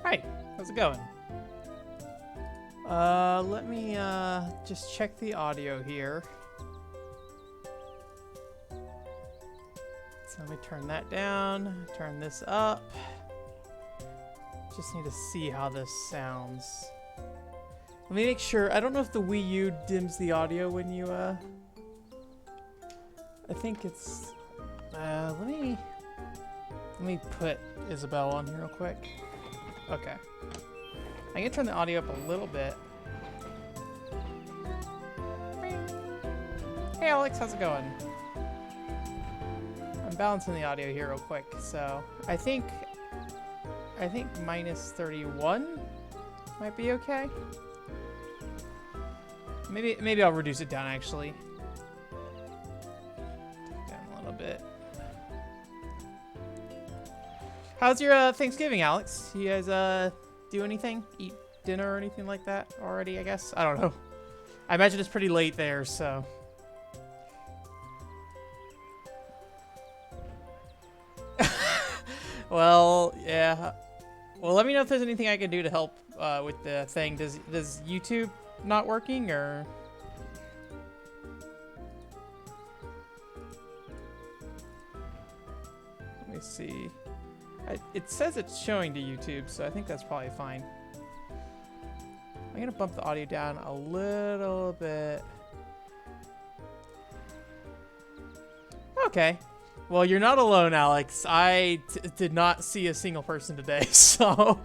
Hi, how's it going? Let me just check the audio here. So let me turn that down, turn this up. Just need to see how this sounds. Let me make sure. I don't know if the Wii U dims the audio when you, I think it's, let me put Isabel on here real quick. Okay. I can turn the audio up a little bit. Hey Alex, how's it going? I'm balancing the audio here real quick, so I think minus 31 might be okay. Maybe I'll reduce it down actually. Take it down a little bit. How's your Thanksgiving, Alex? You guys do anything? Eat dinner or anything like that already, I guess? I don't know. I imagine it's pretty late there, so. Well, yeah. Well, let me know if there's anything I can do to help with the thing. Does YouTube not working, or? Let me see. It says it's showing to YouTube, so I think that's probably fine. I'm gonna bump the audio down a little bit. Okay. Well, you're not alone, Alex. I did not see a single person today, so.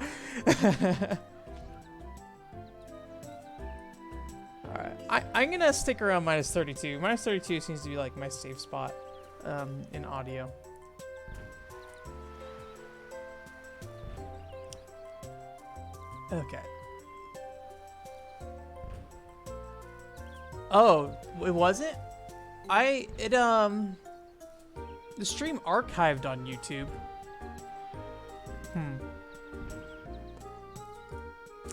Alright. I'm gonna stick around minus 32. Minus 32 seems to be like my safe spot in audio. Okay. Oh, it wasn't? The stream archived on YouTube.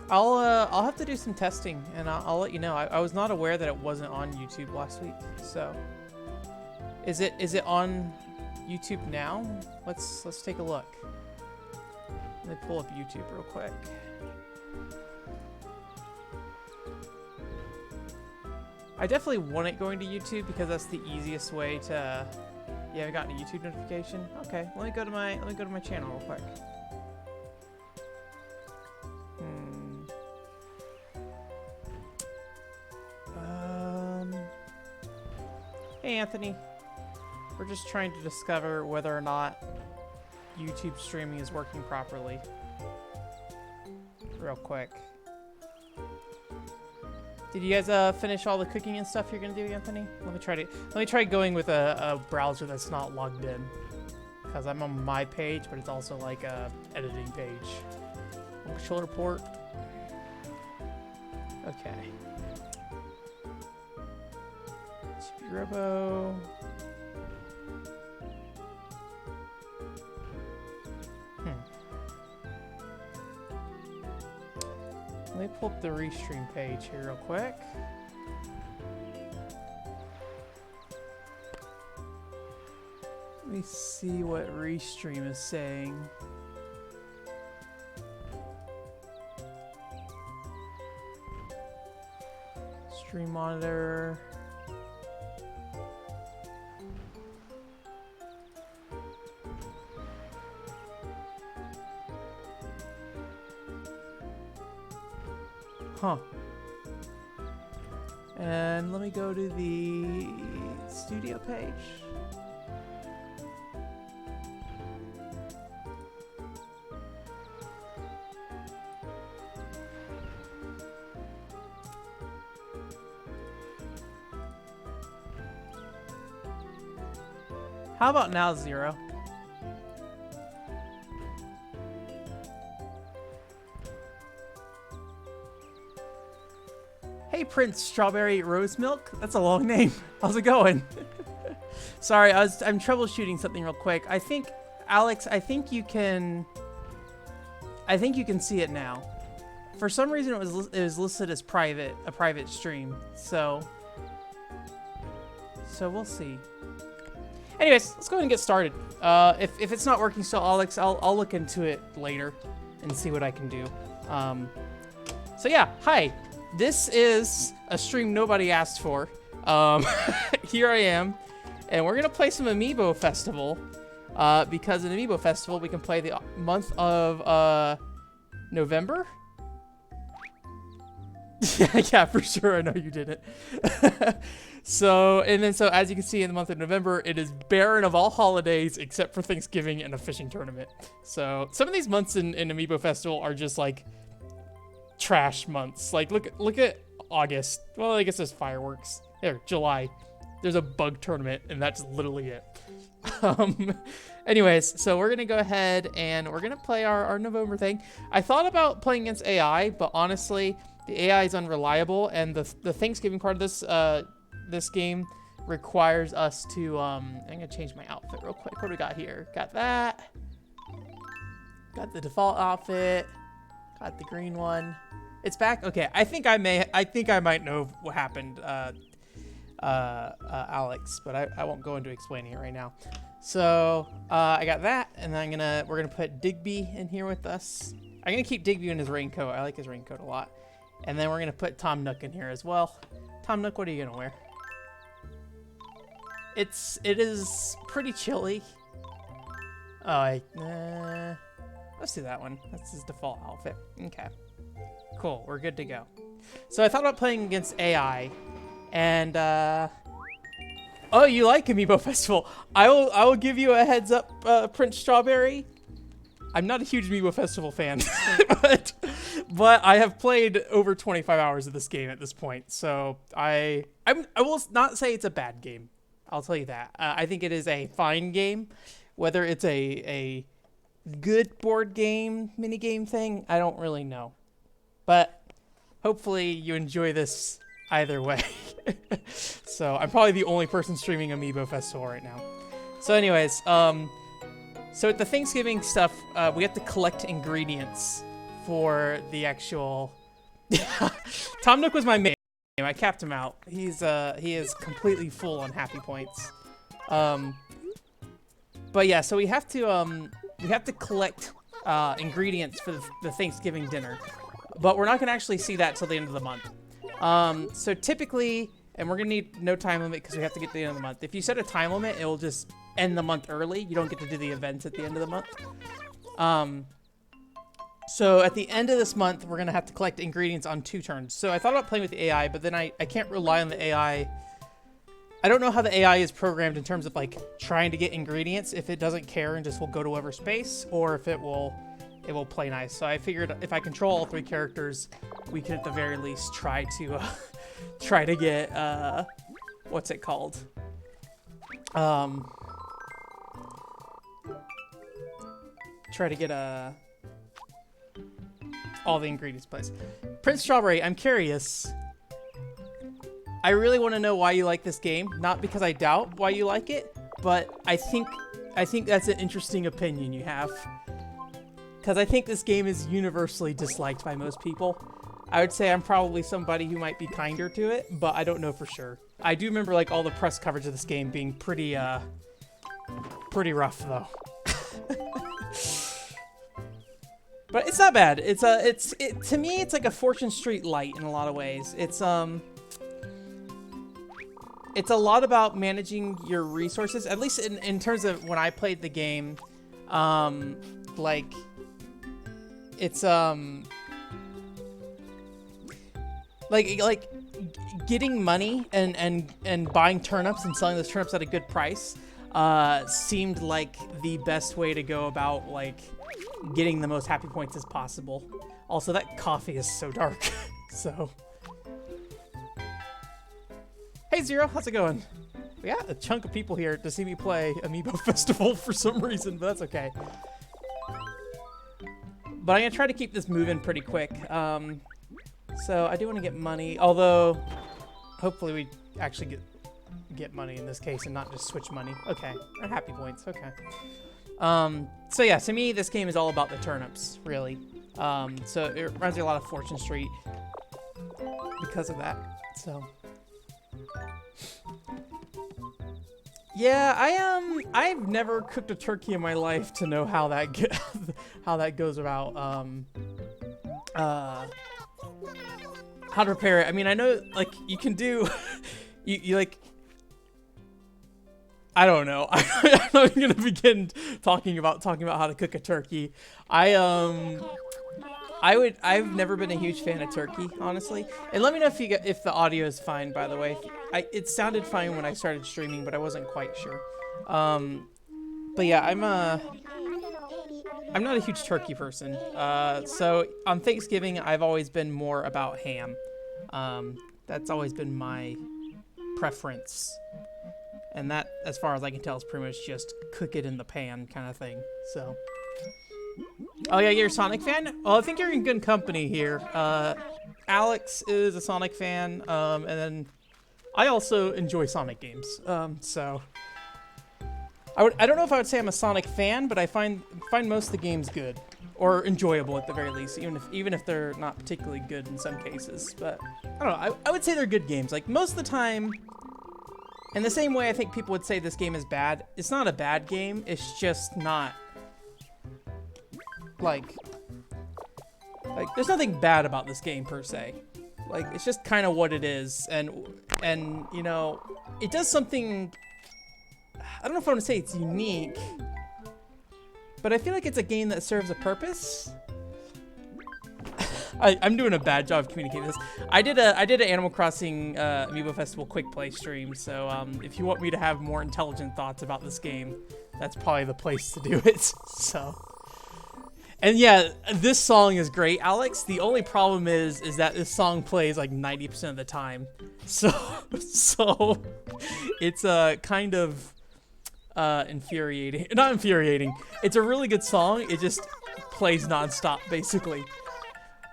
I'll have to do some testing, and I'll let you know. I was not aware that it wasn't on YouTube last week. So, is it on YouTube now? Let's take a look. Let me pull up YouTube real quick. I definitely want it going to YouTube because that's the easiest way to. Yeah, I got a YouTube notification. Okay, let me go to my channel real quick. Hey Anthony, we're just trying to discover whether or not YouTube streaming is working properly. Real quick. Did you guys finish all the cooking and stuff you're gonna do, Anthony? Let me try going with a browser that's not logged in, because I'm on my page, but it's also like a editing page. Controller port. Okay. OCP Robo. Let me pull up the restream page here real quick. Let me see what restream is saying. Stream monitor. Huh. And let me go to the studio page. How about now, Zero? Hey, Prince Strawberry Rose Milk. That's a long name. How's it going? Sorry, I'm troubleshooting something real quick. I think, Alex, I think you can see it now. For some reason, it was listed as a private stream. So we'll see. Anyways, let's go ahead and get started. If it's not working still, Alex, I'll look into it later and see what I can do. So yeah, hi. This is a stream nobody asked for. Here I am, and we're gonna play some Amiibo Festival. Because in Amiibo Festival we can play the month of November. Yeah, for sure. I know you did it. So as you can see, in the month of November, it is barren of all holidays except for Thanksgiving and a fishing tournament. So some of these months in Amiibo Festival are just like trash months. Like look at August. Well, I guess there's fireworks. There, July. There's a bug tournament, and that's literally it. Anyways, so we're gonna go ahead and we're gonna play our November thing. I thought about playing against AI, but honestly, the AI is unreliable, and the Thanksgiving part of this game requires us to I'm gonna change my outfit real quick. What do we got here? Got that. Got the default outfit. Got the green one. It's back. Okay, I think I might know what happened, Alex, but I won't go into explaining it right now. So I got that, and then we're gonna put Digby in here with us. I'm gonna keep Digby in his raincoat. I like his raincoat a lot. And then we're gonna put Tom Nook in here as well. Tom Nook, what are you gonna wear? It is pretty chilly. Oh, let's do that one. That's his default outfit. Okay, cool. We're good to go. So I thought about playing against AI, and oh, you like Amiibo Festival? I will give you a heads up, Prince Strawberry. I'm not a huge Amiibo Festival fan, but I have played over 25 hours of this game at this point. So I will not say it's a bad game. I'll tell you that. I think it is a fine game. Whether it's a good board game, mini game thing, I don't really know. But hopefully you enjoy this either way. So I'm probably the only person streaming Amiibo Festival right now. So anyways, so at the Thanksgiving stuff, we have to collect ingredients for the actual... Tom Nook was my main. I capped him out. He is completely full on happy points. But yeah, so we have to collect ingredients for the Thanksgiving dinner, but we're not gonna actually see that till the end of the month. So typically, and we're gonna need no time limit because we have to get to the end of the month. If you set a time limit, it will just end the month early. You don't get to do the events at the end of the month. So at the end of this month, we're gonna have to collect ingredients on 2 turns. So I thought about playing with the AI, but then I can't rely on the AI. I don't know how the AI is programmed in terms of like trying to get ingredients, if it doesn't care and just will go to whatever space, or if it will play nice. So I figured if I control all 3 characters, we can at the very least try to get what's it called? Try to get all the ingredients placed. Prince Strawberry, I'm curious. I really want to know why you like this game. Not because I doubt why you like it, but I think that's an interesting opinion you have. Because I think this game is universally disliked by most people. I would say I'm probably somebody who might be kinder to it, but I don't know for sure. I do remember like all the press coverage of this game being pretty rough though. But it's not bad. To me, it's like a Fortune Street Light in a lot of ways. It's a lot about managing your resources, at least in terms of when I played the game. Like it's like getting money and buying turnips and selling those turnips at a good price seemed like the best way to go about like getting the most happy points as possible. Also, that coffee is so dark. So hey Zero, how's it going? We got a chunk of people here to see me play Amiibo Festival for some reason, but that's okay. But I'm gonna try to keep this moving pretty quick. So I do want to get money, although hopefully we actually get money in this case and not just switch money. Okay, or happy points. Okay. So yeah, to me this game is all about the turnips, really. So it reminds me a lot of Fortune Street because of that. So Yeah, I've never cooked a turkey in my life to know how that how that goes about. Uh, how to prepare it. I mean, I know like you can do, you like. I don't know. I'm not gonna begin talking about how to cook a turkey. I've never been a huge fan of turkey, honestly. And let me know if the audio is fine. By the way, it sounded fine when I started streaming, but I wasn't quite sure. Um, but yeah, I'm not a huge turkey person. So on Thanksgiving, I've always been more about ham. That's always been my preference. And that, as far as I can tell, is pretty much just cook it in the pan kind of thing. So, oh yeah, you're a Sonic fan? Well, I think you're in good company here. Alex is a Sonic fan, and then I also enjoy Sonic games. So I don't know if I would say I'm a Sonic fan, but I find most of the games good or enjoyable at the very least, even if they're not particularly good in some cases. But I don't know. I would say they're good games. Like most of the time. In the same way I think people would say this game is bad, it's not a bad game, it's just not, like, there's nothing bad about this game per se. Like, it's just kind of what it is, and, you know, it does something, I don't know if I want to say it's unique, but I feel like it's a game that serves a purpose. I'm doing a bad job of communicating this. I did an Animal Crossing Amiibo Festival quick play stream, so if you want me to have more intelligent thoughts about this game, that's probably the place to do it. So, and yeah, this song is great, Alex. The only problem is that this song plays like 90% of the time, so it's kind of infuriating. Not infuriating. It's a really good song. It just plays nonstop, basically.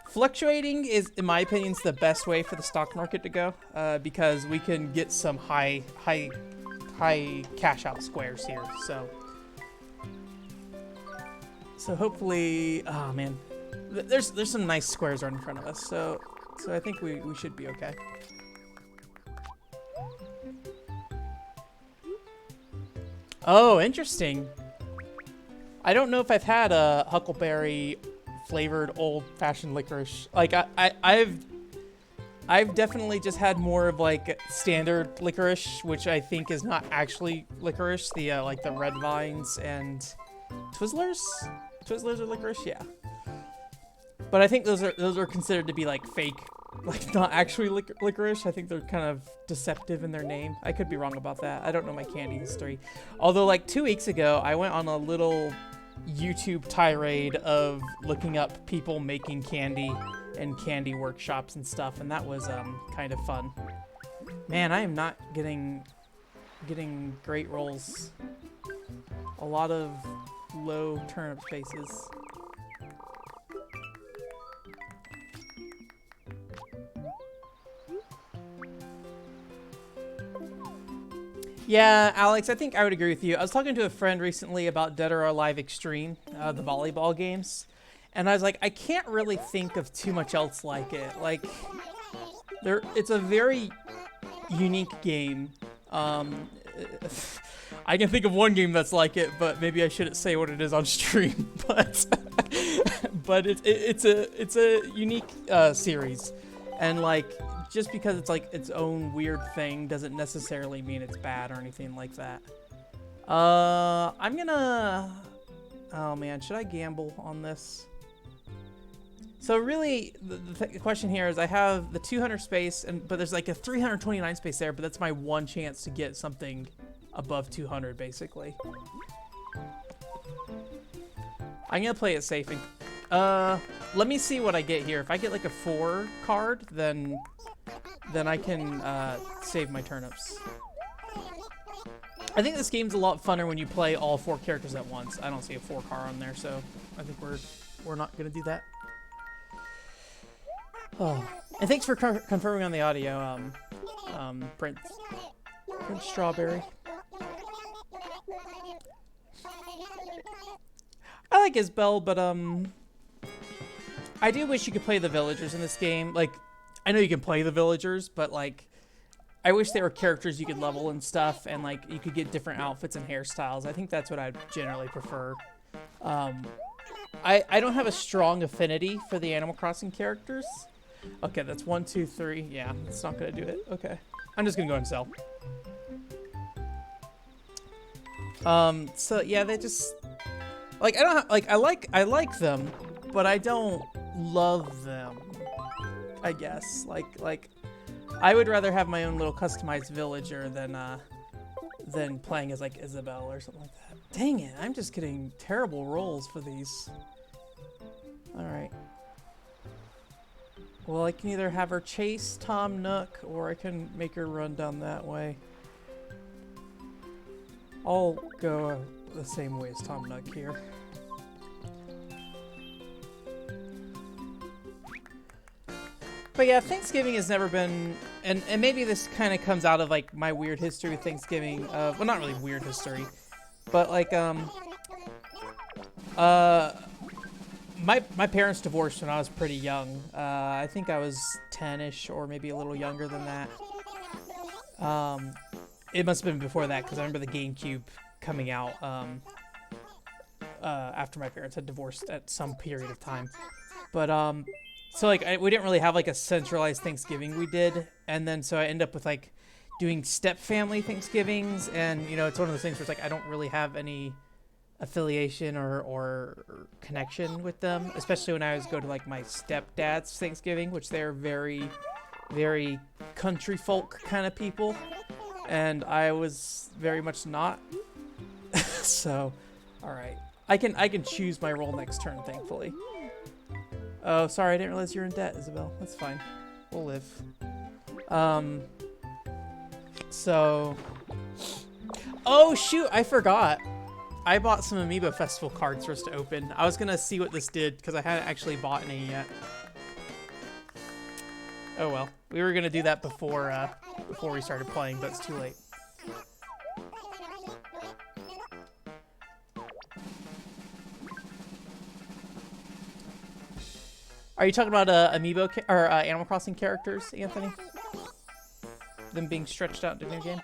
Fluctuating is, in my opinion, the best way for the stock market to go, because we can get some high cash out squares here. So hopefully, oh man, there's some nice squares right in front of us. So I think we should be okay. Oh, interesting. I don't know if I've had a huckleberry flavored old-fashioned licorice. Like I've definitely just had more of like standard licorice, which I think is not actually licorice. The like the red vines and Twizzlers. Twizzlers are licorice, yeah. But I think those are considered to be like fake, like not actually licorice. I think they're kind of deceptive in their name. I could be wrong about that. I don't know my candy history. Although like 2 weeks ago, I went on a little YouTube tirade of looking up people making candy and candy workshops and stuff, and that was kind of fun. Man, I am not getting great rolls. A lot of low turnip spaces. Yeah, Alex, I think I would agree with you. I was talking to a friend recently about Dead or Alive Extreme, the volleyball games, and I was like, I can't really think of too much else like it. Like, it's a very unique game. I can think of one game that's like it, but maybe I shouldn't say what it is on stream. But it's a unique series, and like, just because it's like its own weird thing doesn't necessarily mean it's bad or anything like that. I'm gonna, oh man, should I gamble on this? So really, the question here is I have the 200 space, but there's like a 329 space there, but that's my one chance to get something above 200, basically. I'm gonna play it safe and, let me see what I get here. If I get like a 4 card, then I can save my turnips. I think this game's a lot funner when you play all 4 characters at once. I don't see a 4 car on there, so I think we're not gonna do that. Oh, and thanks for confirming on the audio, Prince Strawberry. I like Isabelle, but I do wish you could play the villagers in this game. Like, I know you can play the villagers, but like, I wish there were characters you could level and stuff, and like you could get different outfits and hairstyles. I think that's what I'd generally prefer. I don't have a strong affinity for the Animal Crossing characters. Okay, that's 1, 2, 3. Yeah, it's not gonna do it. Okay, I'm just gonna go and sell. So yeah, they just like I don't like I like them, but I don't love them. I guess like I would rather have my own little customized villager than playing as like Isabelle or something like that. Dang it, I'm just getting terrible rolls for these. All right. Well, I can either have her chase Tom Nook, or I can make her run down that way. I'll go the same way as Tom Nook here. But yeah, Thanksgiving has never been, and maybe this kind of comes out of like my weird history with Thanksgiving. Well, not really weird history, but like my parents divorced when I was pretty young. I think I was 10-ish or maybe a little younger than that. It must have been before that because I remember the GameCube coming out after my parents had divorced at some period of time. But so like we didn't really have like a centralized Thanksgiving we did, and then so I end up with like doing step family Thanksgivings, and you know it's one of those things where it's like I don't really have any affiliation or connection with them, especially when I always go to like my stepdad's Thanksgiving, which they're very, very country folk kind of people, and I was very much not. So, all right, I can choose my role next turn, thankfully. Oh, sorry, I didn't realize you're in debt, Isabelle. That's fine. We'll live. So, oh shoot, I forgot. I bought some Amiibo Festival cards for us to open. I was gonna see what this did because I hadn't actually bought any yet. Oh well, we were gonna do that before we started playing, but it's too late. Are you talking about Amiibo or Animal Crossing characters, Anthony? Them being stretched out into a new game?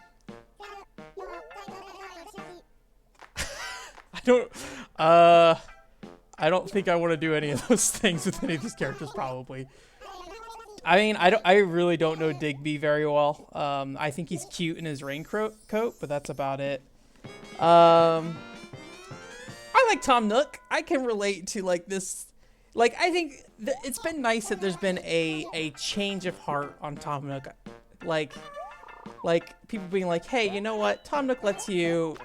I don't think I want to do any of those things with any of these characters, probably. I mean, I really don't know Digby very well. I think he's cute in his raincoat, but that's about it. I like Tom Nook. I can relate to like this. Like, I think it's been nice that there's been a change of heart on Tom Nook. Like people being like, hey, you know what? Tom Nook lets you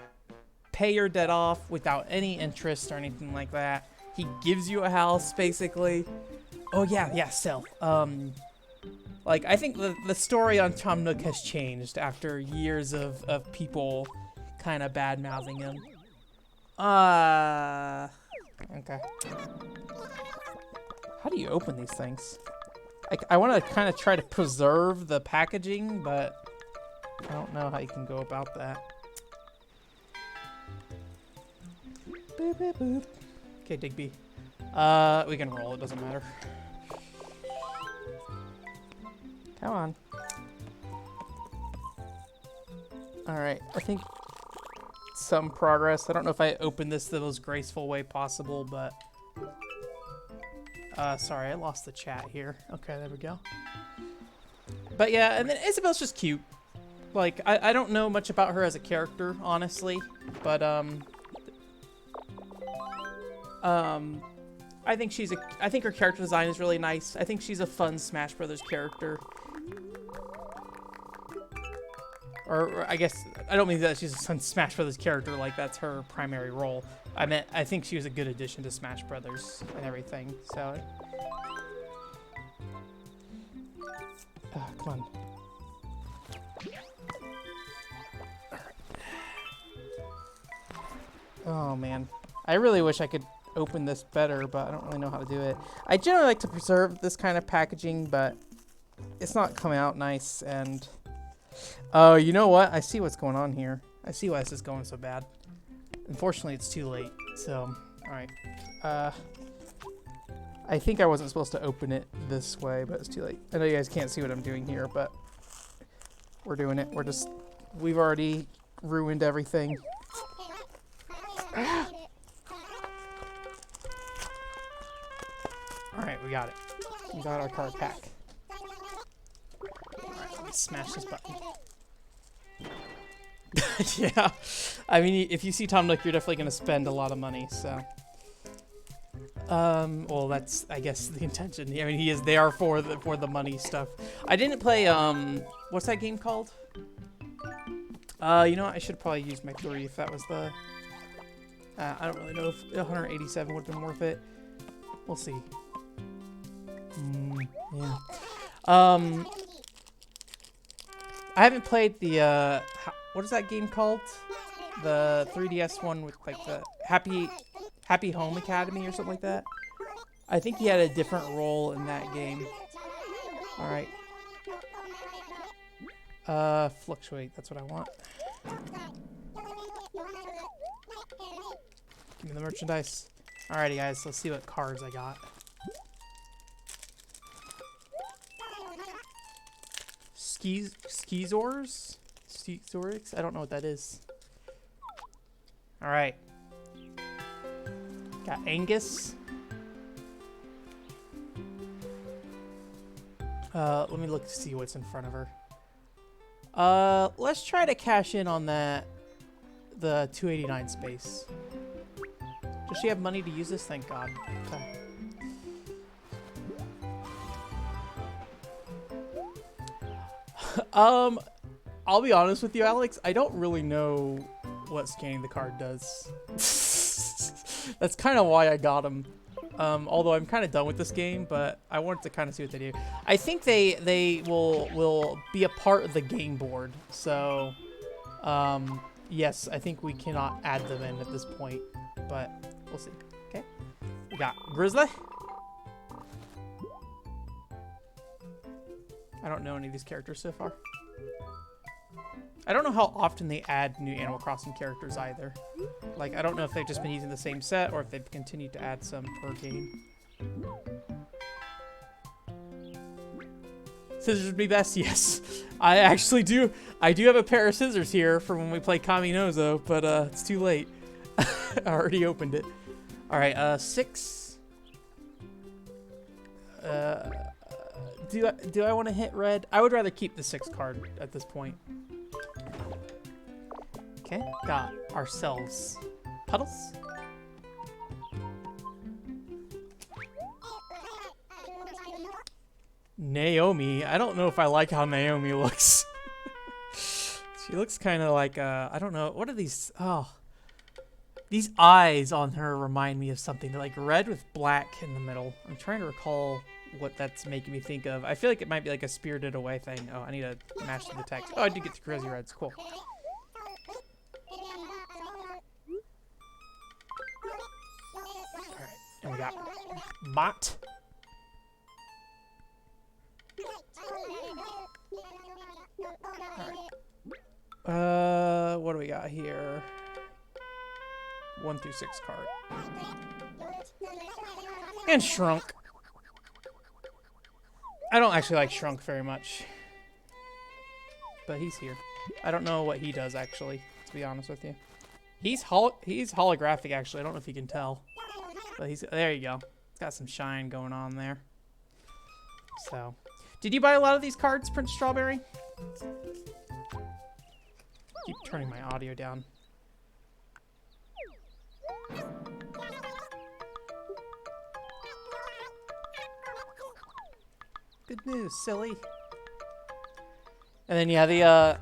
pay your debt off without any interest or anything like that. He gives you a house, basically. Oh, yeah, sell. Like, I think the story on Tom Nook has changed after years of people kind of bad-mouthing him. Okay. How do you open these things? I want to kind of try to preserve the packaging, but I don't know how you can go about that. Boop, boop, boop. Okay, Digby. We can roll, it doesn't matter. Come on. Alright, I think some progress. I don't know if I opened this the most graceful way possible, but... sorry, I lost the chat here. Okay, there we go. But yeah, and then Isabelle's just cute. Like, I don't know much about her as a character, honestly, but, I think I think her character design is really nice. I think she's a fun Smash Brothers character. Or I guess, I don't mean that she's a fun Smash Brothers character, like that's her primary role. I meant, I think she was a good addition to Smash Brothers and everything, so. Come on. Oh man. I really wish I could open this better, but I don't really know how to do it. I generally like to preserve this kind of packaging, but it's not coming out nice. And oh, you know what? I see what's going on here. I see why this is going so bad. Unfortunately, it's too late. So, all right. I think I wasn't supposed to open it this way, but it's too late. I know you guys can't see what I'm doing here, but We're doing it. We've already ruined everything. Alright, we got it. We got our card pack. Alright, let me smash this button. Yeah. I mean, if you see Tom Nook, you're definitely going to spend a lot of money, so. Well, that's, I guess, the intention. I mean, they are for the money stuff. I didn't play, what's that game called? You know what? I should probably use my 3 if that was the, I don't really know if 187 would have been worth it. We'll see. Yeah. I haven't played the, what is that game called? The 3DS one with, like, the Happy Home Academy or something like that. I think he had a different role in that game. Alright. Fluctuate, that's what I want. Give me the merchandise. Alrighty, guys, let's see what cards I got. Skizors? I don't know what that is. Alright. Got Angus. Let me look to see what's in front of her. Let's try to cash in on the 289 space. Does she have money to use this? Thank God. Okay. I'll be honest with you, Alex. I don't really know what scanning the card does. That's kind of why I got them. Although I'm kind of done with this game, but I wanted to kind of see what they do. I think they will be a part of the game board. So, yes, I think we cannot add them in at this point, but we'll see. Okay, we got Grizzly. I don't know any of these characters so far. I don't know how often they add new Animal Crossing characters either. Like, I don't know if they've just been using the same set or if they've continued to add some per game. Scissors would be best? Yes. I actually do. I do have a pair of scissors here for when we play Kaminozo, but it's too late. I already opened it. Alright, 6. Do I want to hit red? I would rather keep the 6 card at this point. Okay, got ourselves Puddles. Naomi. I don't know if I like how Naomi looks. She looks kind of like, I don't know. What are these? Oh. These eyes on her remind me of something. They're like red with black in the middle. I'm trying to recall what that's making me think of. I feel like it might be like a Spirited Away thing. Oh, I need to match the text. Oh, I did get the crazy reds. Cool. Alright, and we got Mott. Alright. What do we got here? 1 through 6 card. And Shrunk. I don't actually like Shrunk very much. But he's here. I don't know what he does, actually, to be honest with you. He's holographic, actually. I don't know if you can tell. But he's... There you go. It's got some shine going on there. So... Did you buy a lot of these cards, Prince Strawberry? Keep turning my audio down. Good news, silly. And then, yeah, the,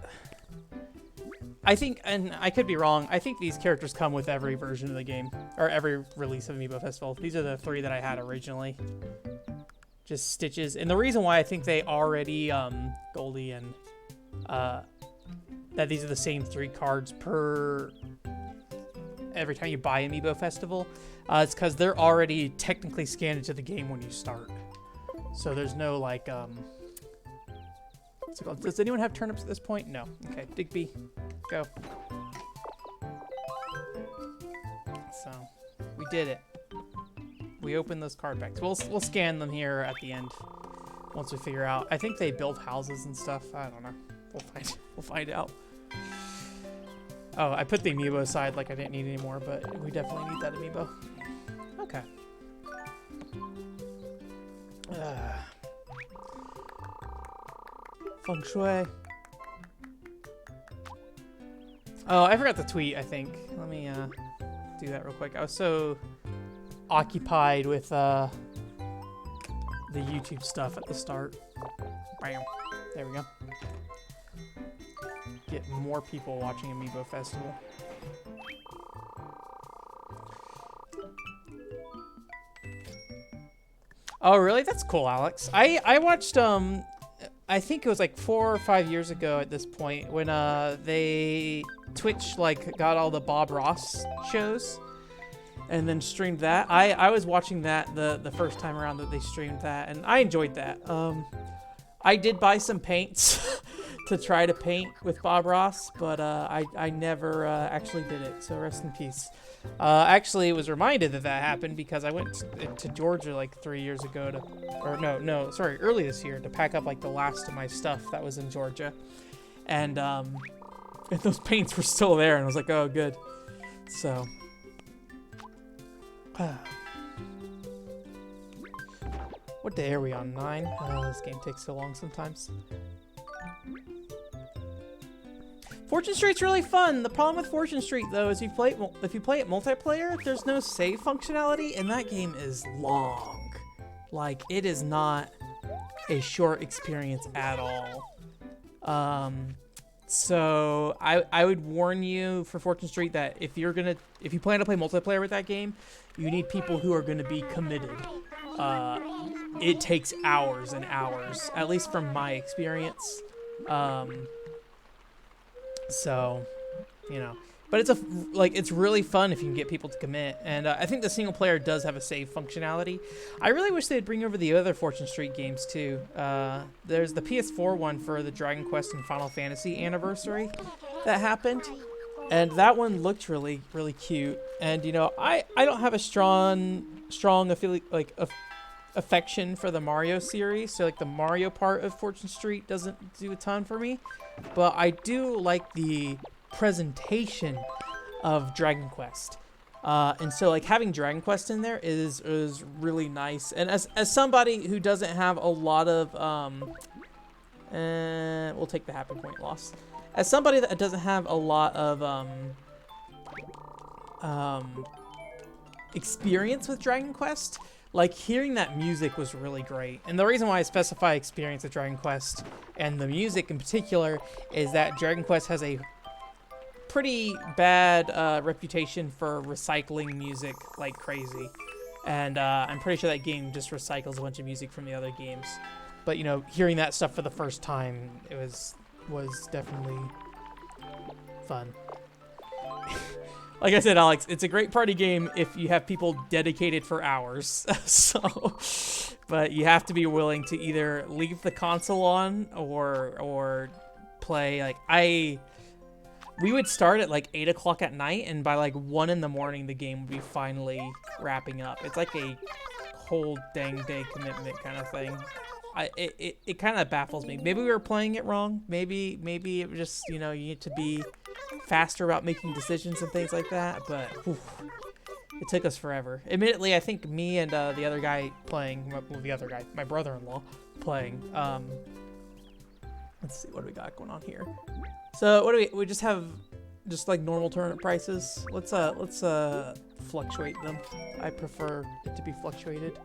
I think, and I could be wrong, I think these characters come with every version of the game, or every release of Amiibo Festival. These are the 3 that I had originally. Just Stitches. And the reason why I think they already, Goldie and, that these are the same 3 cards per every time you buy Amiibo Festival, it's because they're already technically scanned into the game when you start. So there's no, like, what's it called? Does anyone have turnips at this point? No. Okay, Digby, go. So, we did it. We opened those card packs. We'll scan them here at the end once we figure out. I think they build houses and stuff. I don't know. We'll find out. Oh, I put the amiibo aside like I didn't need any more, but we definitely need that amiibo. Okay. Feng shui. Oh, I forgot to tweet, I think. Let me do that real quick. I was so occupied with the YouTube stuff at the start. Bam. There we go. Get more people watching Amiibo Festival. Oh, really? That's cool, Alex. I watched, I think it was like 4 or 5 years ago at this point when Twitch like got all the Bob Ross shows and then streamed that. I was watching that the first time around that they streamed that, and I enjoyed that. I did buy some paints to try to paint with Bob Ross, but I never actually did it, so rest in peace. Actually, was reminded that happened because I went to Georgia like 3 years ago early this year to pack up like the last of my stuff that was in Georgia, and those paints were still there, and I was like, oh, good. So, what day are we on? 9? Oh, this game takes so long sometimes. Fortune Street's really fun. The problem with Fortune Street, though, is if you play it multiplayer, there's no save functionality, and that game is long. Like, it is not a short experience at all. So I would warn you for Fortune Street that if you plan to play multiplayer with that game, you need people who are gonna be committed. It takes hours and hours, at least from my experience. So, you know, but it's really fun if you can get people to commit, and I think the single player does have a save functionality. I really wish they'd bring over the other Fortune Street games too. There's the PS4 one for the Dragon Quest and Final Fantasy anniversary that happened, and that one looked really, really cute. And you know, I don't have a strong affection for the Mario series, so like the Mario part of Fortune Street doesn't do a ton for me, but I do like the presentation of Dragon Quest, and so like having Dragon Quest in there is really nice. And as somebody who doesn't have a lot of we'll take the happy point loss. As somebody that doesn't have a lot of experience with Dragon Quest, like, hearing that music was really great. And the reason why I specify experience with Dragon Quest, and the music in particular, is that Dragon Quest has a pretty bad reputation for recycling music like crazy. And I'm pretty sure that game just recycles a bunch of music from the other games. But, you know, hearing that stuff for the first time, it was definitely fun. Like I said, Alex, it's a great party game if you have people dedicated for hours. So, but you have to be willing to either leave the console on or play. Like we would start at like 8 o'clock at night, and by like 1 in the morning, the game would be finally wrapping up. It's like a whole dang day commitment kind of thing. It kind of baffles me. Maybe we were playing it wrong. Maybe it was just, you know, you need to be faster about making decisions and things like that, but whew, it took us forever. Admittedly, I think me and the other guy playing, my brother-in-law playing, let's see, what do we got going on here? So what do we just have just like normal tournament prices? Let's fluctuate them. I prefer it to be fluctuated.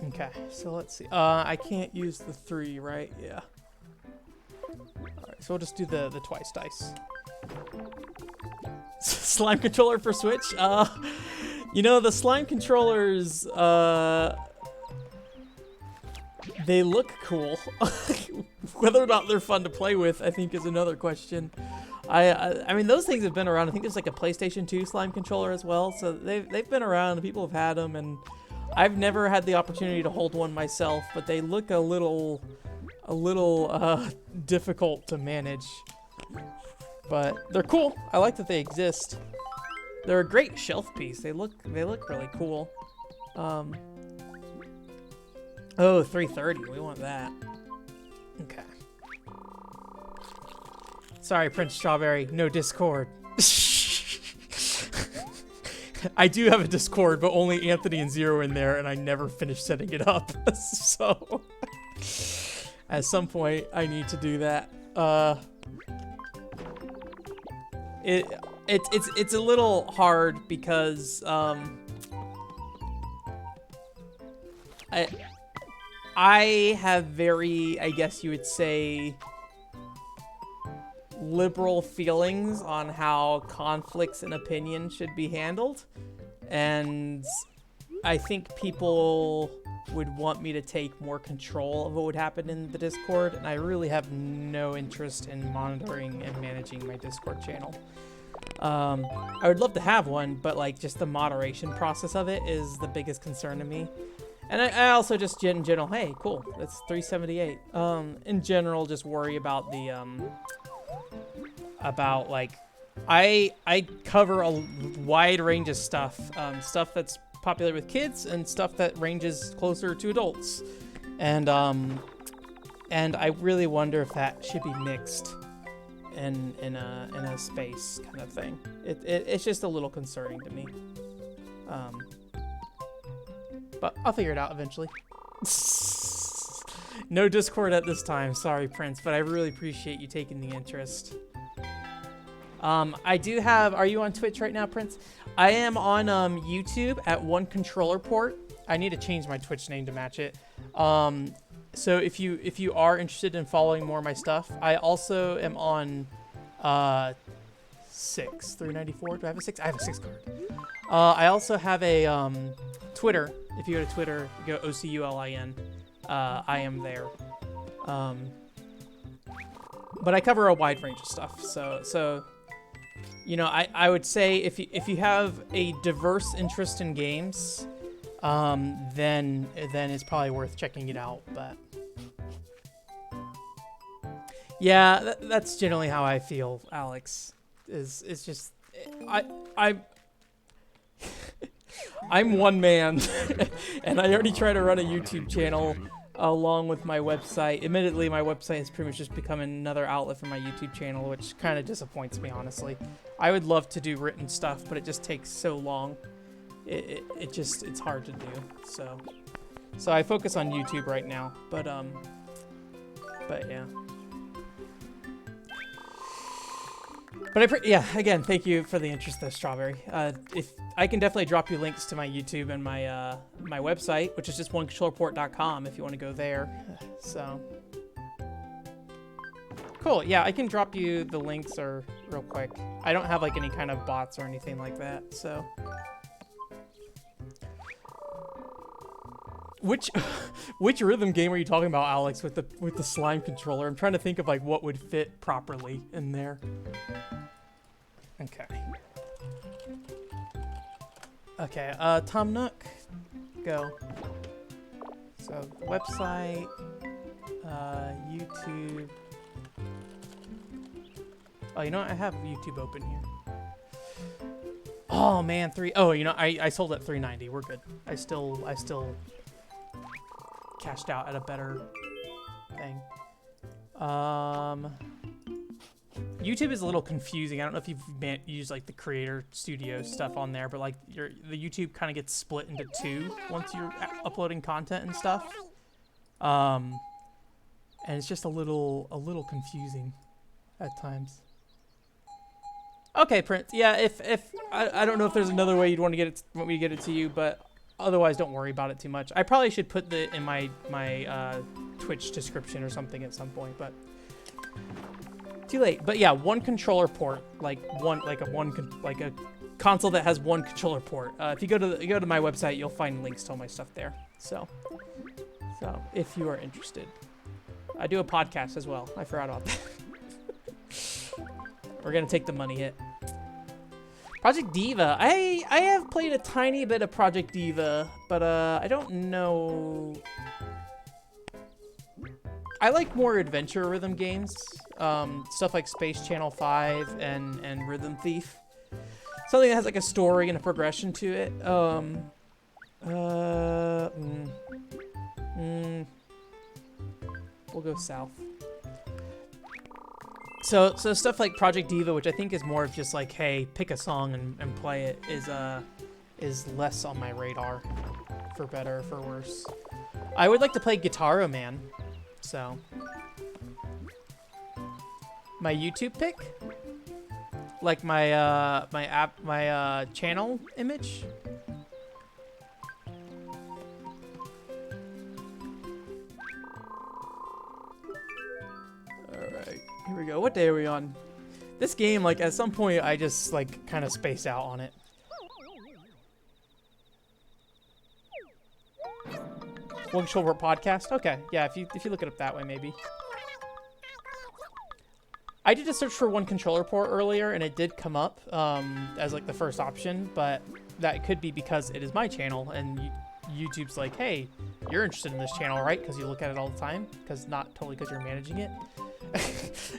Okay, so let's see. I can't use the 3, right? Yeah. Alright, so we'll just do the twice dice. Slime controller for Switch? You know, the slime controllers, they look cool. Whether or not they're fun to play with, I think, is another question. I mean, those things have been around. I think there's like a PlayStation 2 slime controller as well, so they've been around, and people have had them, and I've never had the opportunity to hold one myself, but they look a little difficult to manage. But they're cool. I like that they exist. They're a great shelf piece. They look really cool. Oh, 3:30. We want that. Okay. Sorry, Prince Strawberry. No Discord. I do have a Discord, but only Anthony and Zero in there, and I never finished setting it up. So, at some point, I need to do that. It's a little hard because I have very, I guess you would say, liberal feelings on how conflicts in opinion should be handled, and I think people would want me to take more control of what would happen in the Discord, and I really have no interest in monitoring and managing my Discord channel. I would love to have one, but like just the moderation process of it is the biggest concern to me. And I also just in general, hey, cool, that's 378. In general, just worry about the about like I cover a wide range of stuff, stuff that's popular with kids and stuff that ranges closer to adults, and I really wonder if that should be mixed in a space kind of thing. It's just a little concerning to me, but I'll figure it out eventually. No Discord at this time, sorry Prince, but I really appreciate you taking the interest. I do have, are you on Twitch right now, Prince? I am on YouTube at One Controller Port. I need to change my Twitch name to match it. So if you are interested in following more of my stuff, I also am on 394. Do I have a 6? I have a 6 card. I also have a Twitter. If you go to Twitter, go OCULIN. I am there. But I cover a wide range of stuff. So you know, I would say if you have a diverse interest in games, then it's probably worth checking it out. But yeah, that's generally how I feel, Alex. It's just I'm one man, and I already try to run a YouTube channel along with my website. Admittedly, my website has pretty much just become another outlet for my YouTube channel, which kind of disappoints me, honestly. I would love to do written stuff, but it just takes so long. It's hard to do. So I focus on YouTube right now, but yeah. But yeah, again, thank you for the interest though, Strawberry. If I can definitely drop you links to my YouTube and my my website, which is just onecontrollerport.com if you want to go there. So cool. Yeah, I can drop you the links or real quick. I don't have like any kind of bots or anything like that. So which rhythm game are you talking about, Alex, with the slime controller? I'm trying to think of like what would fit properly in there. Okay, Tom Nook, go. So, website, YouTube. Oh, you know what? I have YouTube open here. Oh man, oh, you know, I sold at 390. We're good. I still cashed out at a better thing. YouTube is a little confusing. I don't know if you've used like the Creator Studio stuff on there, but like the YouTube kind of gets split into two once you're uploading content and stuff. And it's just a little confusing at times. Okay, Prince. Yeah, if I don't know if there's another way you'd want me to get it to you, but otherwise don't worry about it too much. I probably should put the in my Twitch description or something at some point, but too late. But yeah, one controller port, like a console that has one controller port. If you go to my website, you'll find links to all my stuff there. So if you are interested, I do a podcast as well. I forgot about that. We're gonna take the money hit. Project Diva. I have played a tiny bit of Project Diva, but I don't know. I like more adventure rhythm games, stuff like Space Channel 5 and Rhythm Thief. Something that has like a story and a progression to it. We'll go south. So stuff like Project Diva, which I think is more of just like, hey, pick a song and play it, is less on my radar, for better or for worse. I would like to play Guitaro Man, so. My YouTube pick? Like my my channel image? Alright, here we go. What day are we on? This game, like, at some point, I just, like, kind of space out on it. One Controller Podcast? Okay, yeah, if you look it up that way, maybe. I did a search for One Controller Port earlier, and it did come up as, like, the first option, but that could be because it is my channel, and YouTube's like, hey, you're interested in this channel, right? Because you look at it all the time, because not totally because you're managing it.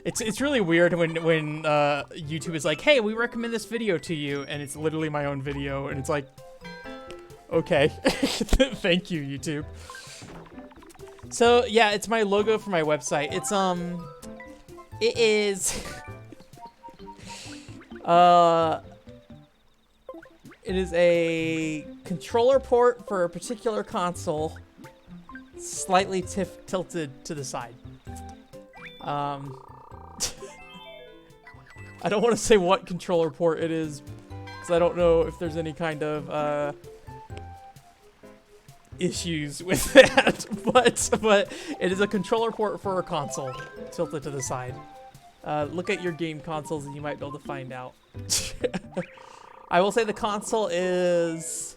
It's really weird when YouTube is like, hey, we recommend this video to you, and it's literally my own video, and it's like, okay, thank you, YouTube. So yeah, it's my logo for my website. It is it is a controller port for a particular console, slightly tilted to the side. I don't want to say what controller port it is, because I don't know if there's any kind of issues with that, but it is a controller port for a console, tilted to the side. Look at your game consoles and you might be able to find out. I will say the console is,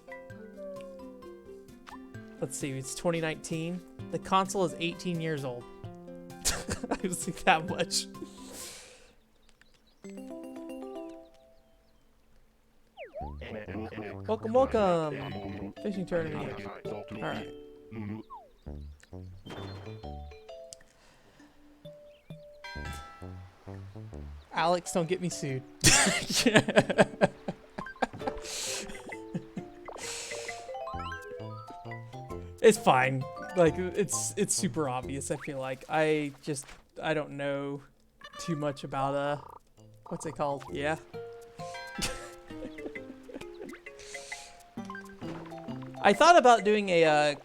let's see, it's 2019. The console is 18 years old. I don't think that much. Welcome, welcome. Fishing tournament. All right. Alex, don't get me sued. It's fine. Like, it's super obvious, I feel like. I don't know too much about, what's it called? Yeah. I thought about doing a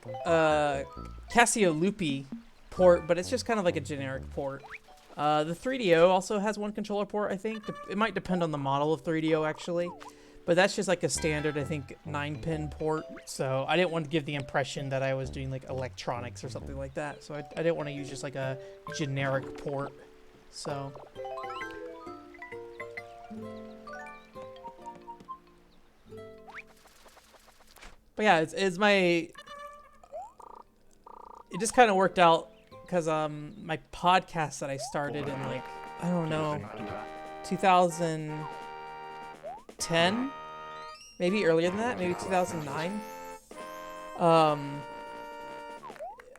Casio Loopy port, but it's just kind of like a generic port. The 3DO also has one controller port, I think. It might depend on the model of 3DO, actually. But that's just like a standard, I think, 9-pin port. So I didn't want to give the impression that I was doing like electronics or something like that. So I didn't want to use just like a generic port. So. But yeah, it's my. It just kind of worked out because my podcast that I started in like, I don't know, 2010, maybe earlier than that, maybe 2009.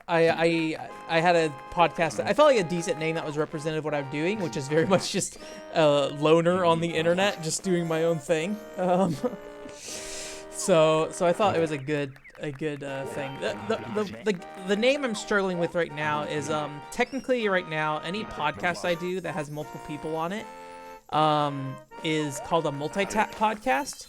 I had a podcast that I felt like a decent name that was representative of what I'm doing, which is very much just a loner on the internet, just doing my own thing. So I thought it was a good thing. The name I'm struggling with right now is technically right now any podcast I do that has multiple people on it is called a multi-tap podcast.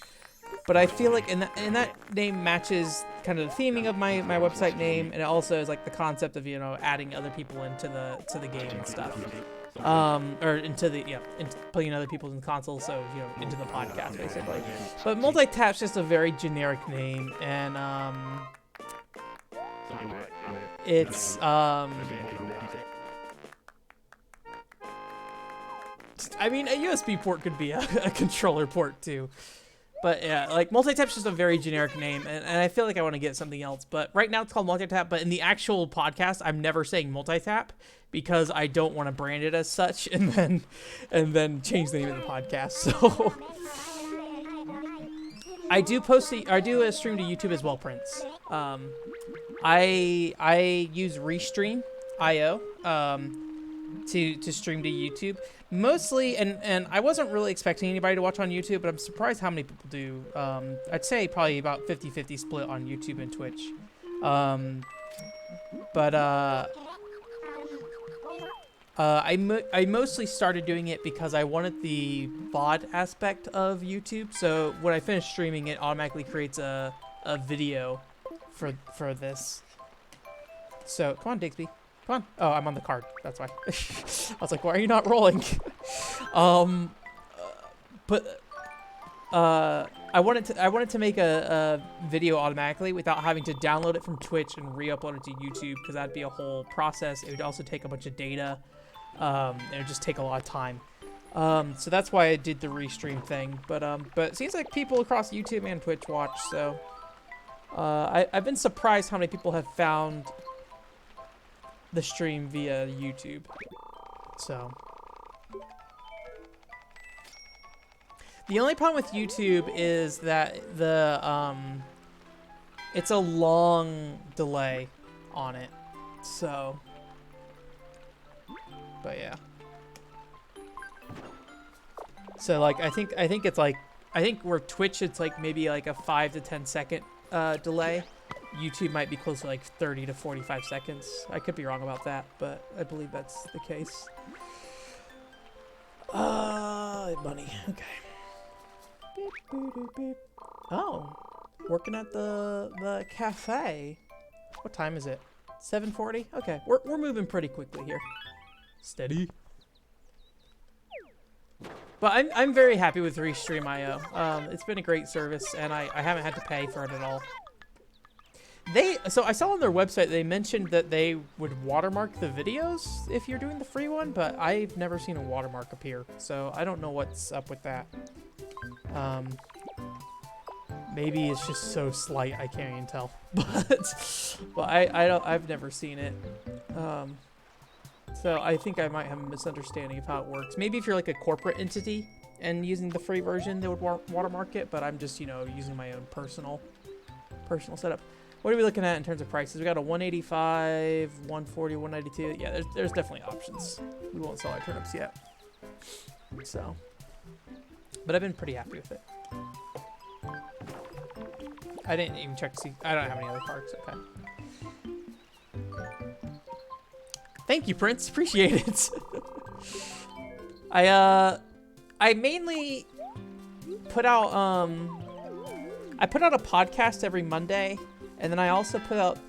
But I feel like in that name matches kind of the theming of my website name, and it also is like the concept of, you know, adding other people into the game and stuff. Or into putting other people in the console, so, you know, into the podcast, basically. But multi-tap's just a very generic name, and, it's, I mean, a USB port could be a controller port, too. But yeah, like multi-tap's just a very generic name, and I feel like I want to get something else. But right now it's called multi-tap, but in the actual podcast, I'm never saying multi-tap because I don't want to brand it as such and then change the name of the podcast. So I do a stream to YouTube as well, Prince. I use Restream.io to stream to YouTube. Mostly, and I wasn't really expecting anybody to watch on YouTube, but I'm surprised how many people do. I'd say probably about 50-50 split on YouTube and Twitch. But I mostly started doing it because I wanted the VOD aspect of YouTube. So when I finish streaming, it automatically creates a video for this. So come on, Digsby, come on. Oh, I'm on the card. That's why. I was like, why are you not rolling? But I wanted to make a video automatically without having to download it from Twitch and re-upload it to YouTube, because that'd be a whole process. It would also take a bunch of data. It would just take a lot of time. So that's why I did the restream thing. But it seems like people across YouTube and Twitch watch. So I've been surprised how many people have found the stream via YouTube. So. The only problem with YouTube is that it's a long delay on it. So, but yeah. So like I think it's like, I think where Twitch it's like maybe like a 5 to 10 second delay. YouTube might be close to like 30 to 45 seconds. I could be wrong about that, but I believe that's the case. Bunny. Okay. Beep, boop, boop, beep. Oh, working at the cafe. What time is it? 7:40. Okay, we're moving pretty quickly here. Steady. But I'm very happy with Restream.io. It's been a great service, and I haven't had to pay for it at all. So I saw on their website they mentioned that they would watermark the videos if you're doing the free one, but I've never seen a watermark appear, so I don't know what's up with that. Maybe it's just so slight I can't even tell, but I've never seen it. So I think I might have a misunderstanding of how it works. Maybe if you're like a corporate entity and using the free version, they would watermark it, but I'm just, you know, using my own personal setup. What are we looking at in terms of prices? We got a 185, 140, 192. Yeah, there's definitely options. We won't sell our turnips yet. So, but I've been pretty happy with it. I didn't even check to see. I don't have any other cards. Okay. Thank you, Prince. Appreciate it. I mainly put out I put out a podcast every Monday. And then I also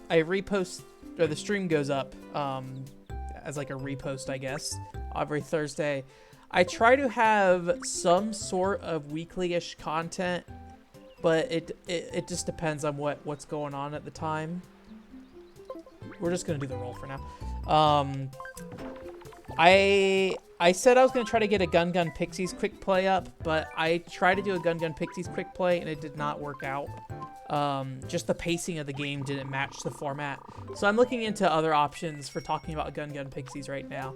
I repost, or the stream goes up as like a repost, I guess, every Thursday. I try to have some sort of weekly-ish content, but it just depends on what's going on at the time. We're just gonna do the roll for now. I said I was gonna try to get a Gun Pixies quick play up, but I tried to do a Gun Pixies quick play and it did not work out. Just the pacing of the game didn't match the format. So I'm looking into other options for talking about Gun Pixies right now.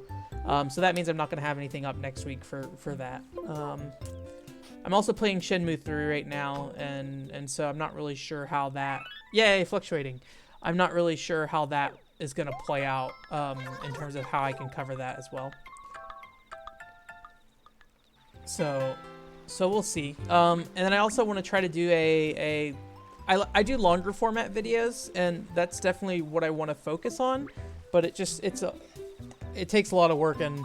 So that means I'm not going to have anything up next week for that. I'm also playing Shenmue 3 right now, and so I'm not really sure how that... Yay, fluctuating. I'm not really sure how that is going to play out in terms of how I can cover that as well. So we'll see. And then I also want to try to do I do longer format videos, and that's definitely what I want to focus on, but it takes a lot of work, and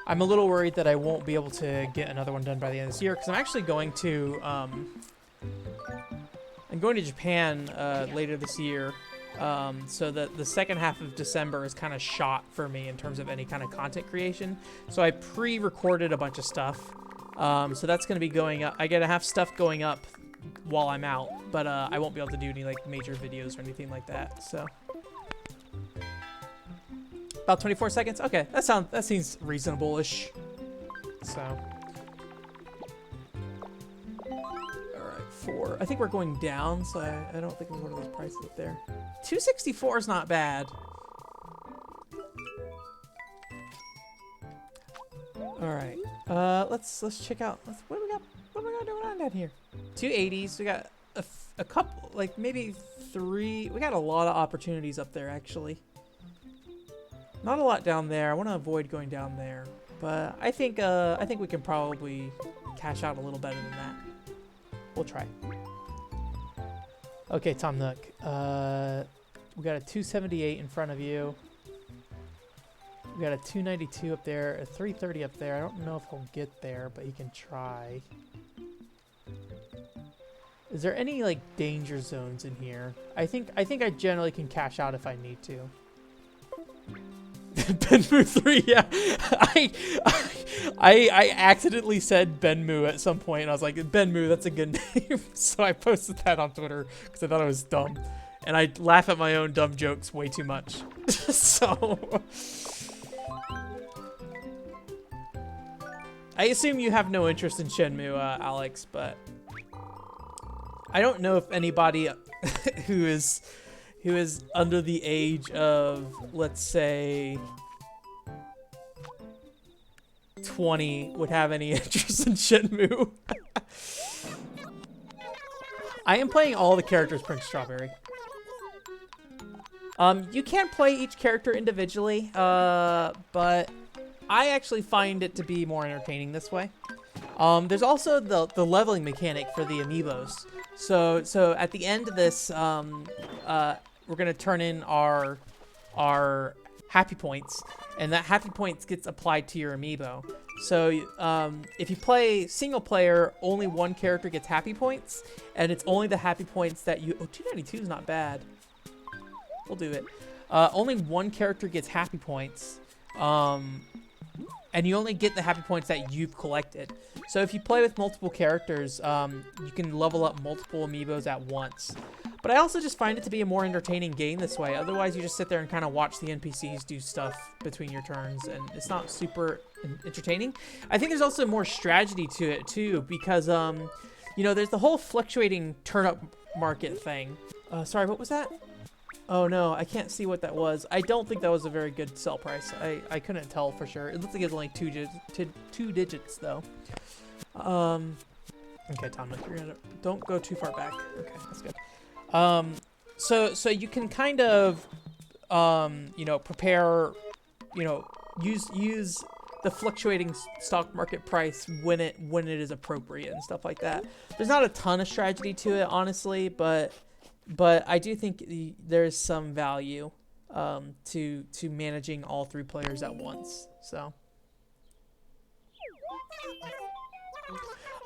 I'm a little worried that I won't be able to get another one done by the end of this year, because I'm actually going to Japan later this year, so that the second half of December is kind of shot for me in terms of any kind of content creation. So I pre-recorded a bunch of stuff, so that's going to be going up. I gotta have stuff going up while I'm out, but I won't be able to do any like major videos or anything like that. So about 24 seconds. Okay, that seems reasonable-ish. So all right, 4. I think we're going down, so I don't think we're going to those prices up there. 264 is not bad. All right, let's check out. What do we got? What do we got going on down here? 280s. We got a couple, like maybe 3. We got a lot of opportunities up there, actually. Not a lot down there. I want to avoid going down there, but I think we can probably cash out a little better than that. We'll try. Okay, Tom Nook. We got a 278 in front of you. We got a 292 up there, a 330 up there. I don't know if he'll get there, but he can try. Is there any like danger zones in here? I think I generally can cash out if I need to. Benmu 3, yeah. I accidentally said Benmu at some point, and I was like, Benmu, that's a good name. So I posted that on Twitter because I thought it was dumb. And I laugh at my own dumb jokes way too much. So I assume you have no interest in Shenmue, Alex, but I don't know if anybody who is under the age of, let's say, 20 would have any interest in Shenmue. I am playing all the characters Prince Strawberry. You can't play each character individually, but I actually find it to be more entertaining this way. There's also the leveling mechanic for the amiibos. So at the end of this, we're gonna turn in our happy points, and that happy points gets applied to your amiibo. So if you play single player, only one character gets happy points, and it's only the happy points that you. Oh, 292 is not bad. We'll do it. Only one character gets happy points, and you only get the happy points that you've collected. So if you play with multiple characters, you can level up multiple amiibos at once. But I also just find it to be a more entertaining game this way. Otherwise, you just sit there and kind of watch the NPCs do stuff between your turns, and it's not super entertaining. I think there's also more strategy to it too, because you know, there's the whole fluctuating turnip market thing. Sorry, what was that? Oh no, I can't see what that was. I don't think that was a very good sell price. I couldn't tell for sure. It looks like it's only two digits though. Okay, Tom, you're gonna don't go too far back. Okay, that's good. So you can kind of, you know, prepare, you know, use the fluctuating stock market price when it is appropriate and stuff like that. There's not a ton of strategy to it, honestly, but I do think there's some value to managing all three players at once. So.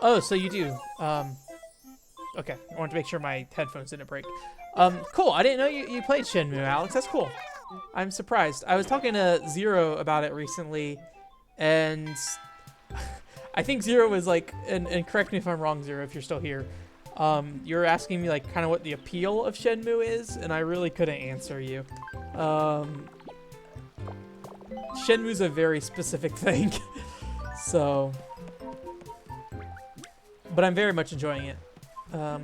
Oh, so you do. Okay, I wanted to make sure my headphones didn't break. Cool. I didn't know you played Shenmue, Alex. That's cool. I'm surprised. I was talking to Zero about it recently, and I think Zero was like, and correct me if I'm wrong, Zero, if you're still here. You're asking me like kind of what the appeal of Shenmue is, and I really couldn't answer you. Shenmue's a very specific thing, so, but I'm very much enjoying it. Have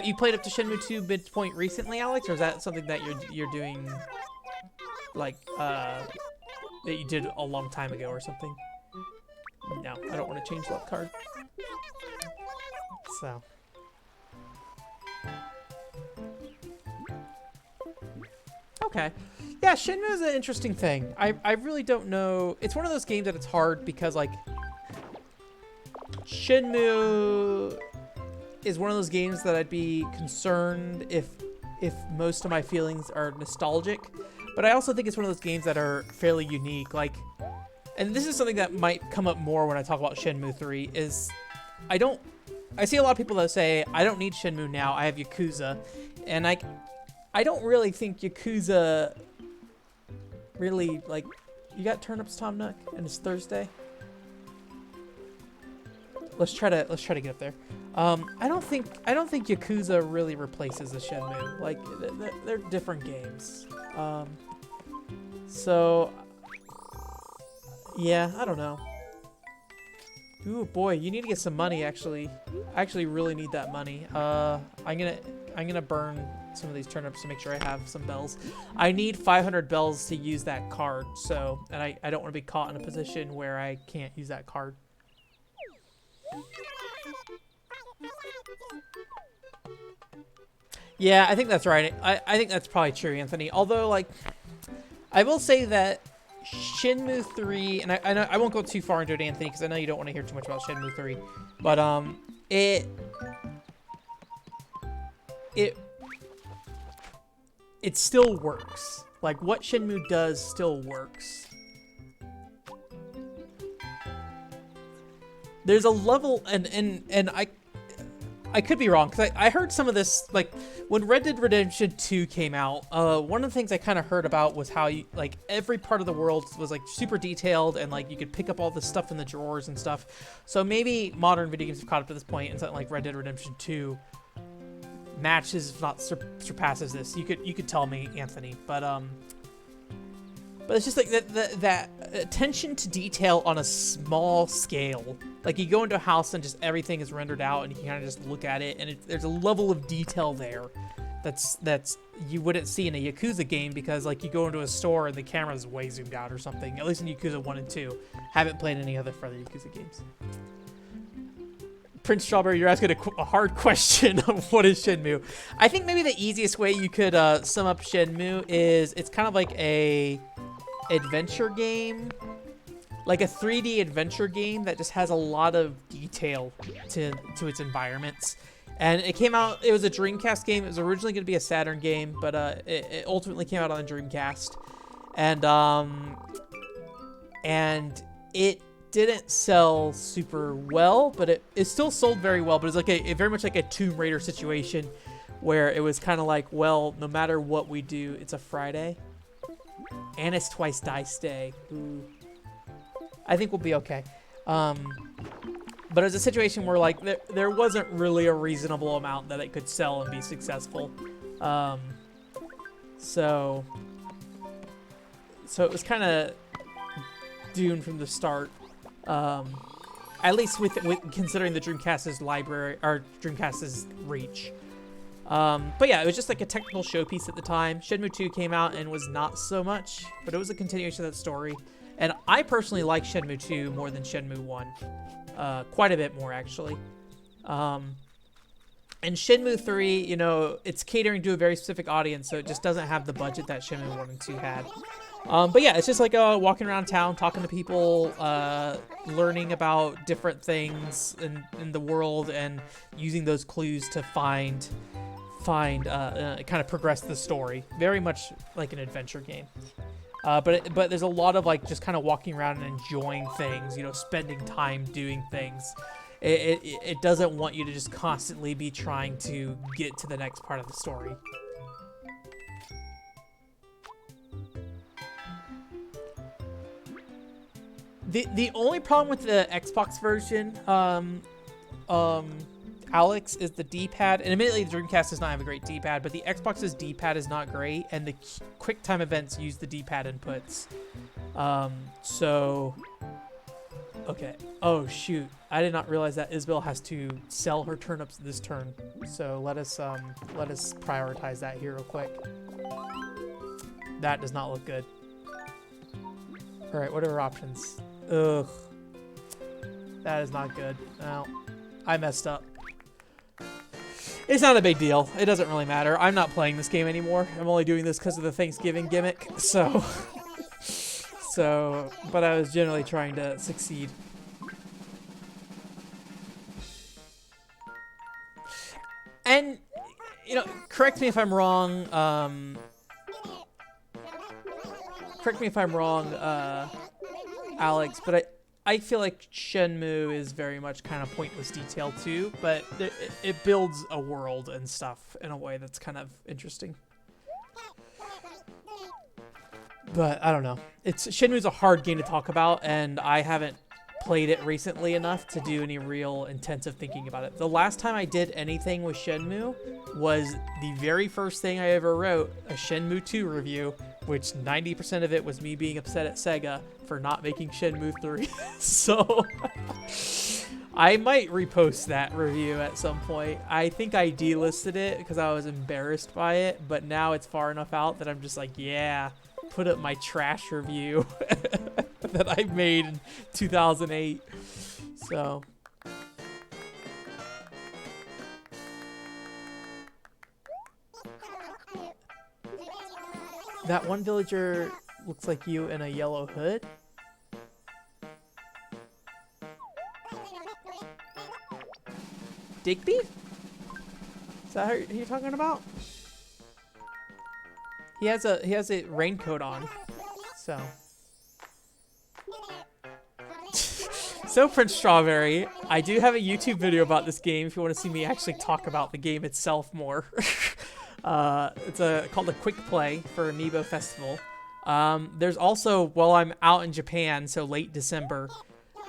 you played up to Shenmue 2 midpoint recently, Alex, or is that something that you're doing like that you did a long time ago or something? No, I don't want to change that card. So. Okay. Yeah, Shenmue is an interesting thing. I really don't know. It's one of those games that it's hard because, like, Shenmue is one of those games that I'd be concerned if most of my feelings are nostalgic. But I also think it's one of those games that are fairly unique. Like, and this is something that might come up more when I talk about Shenmue 3, is I see a lot of people that say, I don't need Shenmue now, I have Yakuza. And I don't really think Yakuza really, like, you got turnips, Tom Nook, and it's Thursday? Let's try to get up there. I don't think Yakuza really replaces the Shenmue. Like, they're different games. So yeah, I don't know. Ooh boy, you need to get some money. Actually, I actually really need that money. I'm gonna burn some of these turnips to make sure I have some bells. I need 500 bells to use that card. So, and I don't want to be caught in a position where I can't use that card. Yeah, I think that's right. I think that's probably true, Anthony. Although, like, I will say that Shenmue 3, and I won't go too far into it, Anthony, because I know you don't want to hear too much about Shenmue 3, but it still works. Like, what Shenmue does still works. There's a level, and I could be wrong, because I heard some of this, like, when Red Dead Redemption 2 came out, one of the things I kind of heard about was how, you, like, every part of the world was, like, super detailed, and, like, you could pick up all the stuff in the drawers and stuff. So maybe modern video games have caught up to this point, and something like Red Dead Redemption 2 matches, if not surpasses this. You could tell me, Anthony, but it's just like that attention to detail on a small scale. Like, you go into a house and just everything is rendered out, and you can kind of just look at it, and there's a level of detail there that's you wouldn't see in a Yakuza game, because, like, you go into a store and the camera's way zoomed out or something. At least in Yakuza 1 and 2. Haven't played any other further Yakuza games. Prince Strawberry, you're asking a hard question of what is Shenmue. I think maybe the easiest way you could sum up Shenmue is it's kind of like a adventure game, like a 3D adventure game that just has a lot of detail to its environments. And it came out, it was a Dreamcast game. It was originally going to be a Saturn game, but it ultimately came out on the Dreamcast. And it didn't sell super well, but it still sold very well. But it was like a very much like a Tomb Raider situation, where it was kind of like, well, no matter what we do, it's a Friday. And it's twice dice day. Ooh. I think we'll be okay. But it was a situation where, like, there wasn't really a reasonable amount that it could sell and be successful. So it was kind of doomed from the start. At least with considering the Dreamcast's library, or Dreamcast's reach. But yeah, it was just like a technical showpiece at the time. Shenmue 2 came out and was not so much, but it was a continuation of that story. And I personally like Shenmue 2 more than Shenmue 1. Quite a bit more, actually. And Shenmue 3, you know, it's catering to a very specific audience, so it just doesn't have the budget that Shenmue 1 and 2 had. But yeah, it's just like walking around town, talking to people, learning about different things in the world, and using those clues to kind of progress the story. Very much like an adventure game. But there's a lot of, like, just kind of walking around and enjoying things, you know, spending time doing things. It doesn't want you to just constantly be trying to get to the next part of the story. The only problem with the Xbox version, Alex, is the D-pad. And admittedly, the Dreamcast does not have a great D-pad, but the Xbox's D-pad is not great, and the QuickTime events use the D-pad inputs. Okay. Oh, shoot. I did not realize that Isabel has to sell her turnips this turn. So let us prioritize that here real quick. That does not look good. All right, what are our options? Ugh. That is not good. Well, I messed up. It's not a big deal. It doesn't really matter. I'm not playing this game anymore. I'm only doing this because of the Thanksgiving gimmick. But I was generally trying to succeed. And, you know, correct me if I'm wrong, Alex, but I feel like Shenmue is very much kind of pointless detail too, but it builds a world and stuff in a way that's kind of interesting. But I don't know. Shenmue's a hard game to talk about, and I haven't played it recently enough to do any real intensive thinking about it. The last time I did anything with Shenmue was the very first thing I ever wrote, a Shenmue 2 review, which 90% of it was me being upset at Sega for not making Shenmue 3. So I might repost that review at some point. I think I delisted it because I was embarrassed by it, but now it's far enough out that I'm just like, yeah, put up my trash review that I made in 2008. So that one villager looks like you in a yellow hood. Digby? Is that who you're talking about? He has a raincoat on, so. So Prince Strawberry, I do have a YouTube video about this game if you want to see me actually talk about the game itself more. It's called a quick play for Amiibo Festival. There's also, while I'm out in Japan, so late December,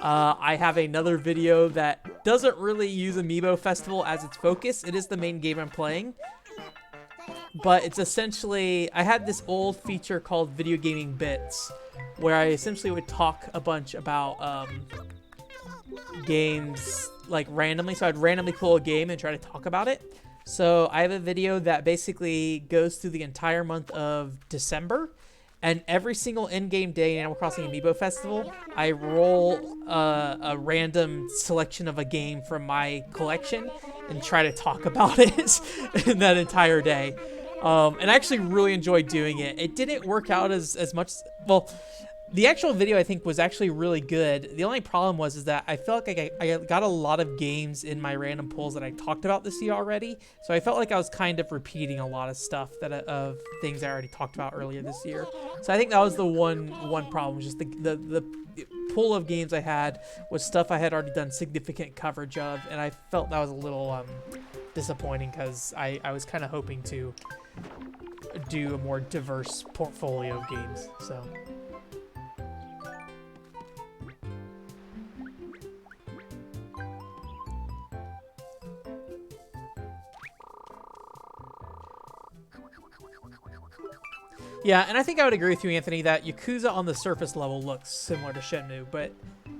I have another video that doesn't really use Amiibo Festival as its focus. It is the main game I'm playing. But it's essentially, I had this old feature called Video Gaming Bits, where I essentially would talk a bunch about games like randomly. So I'd randomly pull a game and try to talk about it. So I have a video that basically goes through the entire month of December, and every single in-game day in Animal Crossing Amiibo Festival, I roll a random selection of a game from my collection and try to talk about it in that entire day. And I actually really enjoyed doing it. It didn't work out as much. Well, the actual video I think was actually really good. The only problem was that I felt like I got a lot of games in my random pulls that I talked about this year already. So I felt like I was kind of repeating a lot of stuff of things I already talked about earlier this year. So I think that was the one problem. Just the pool of games I had was stuff I had already done significant coverage of, and I felt that was a little disappointing because I was kind of hoping to do a more diverse portfolio of games. So. Yeah, and I think I would agree with you, Anthony, that Yakuza on the surface level looks similar to Shenmue, but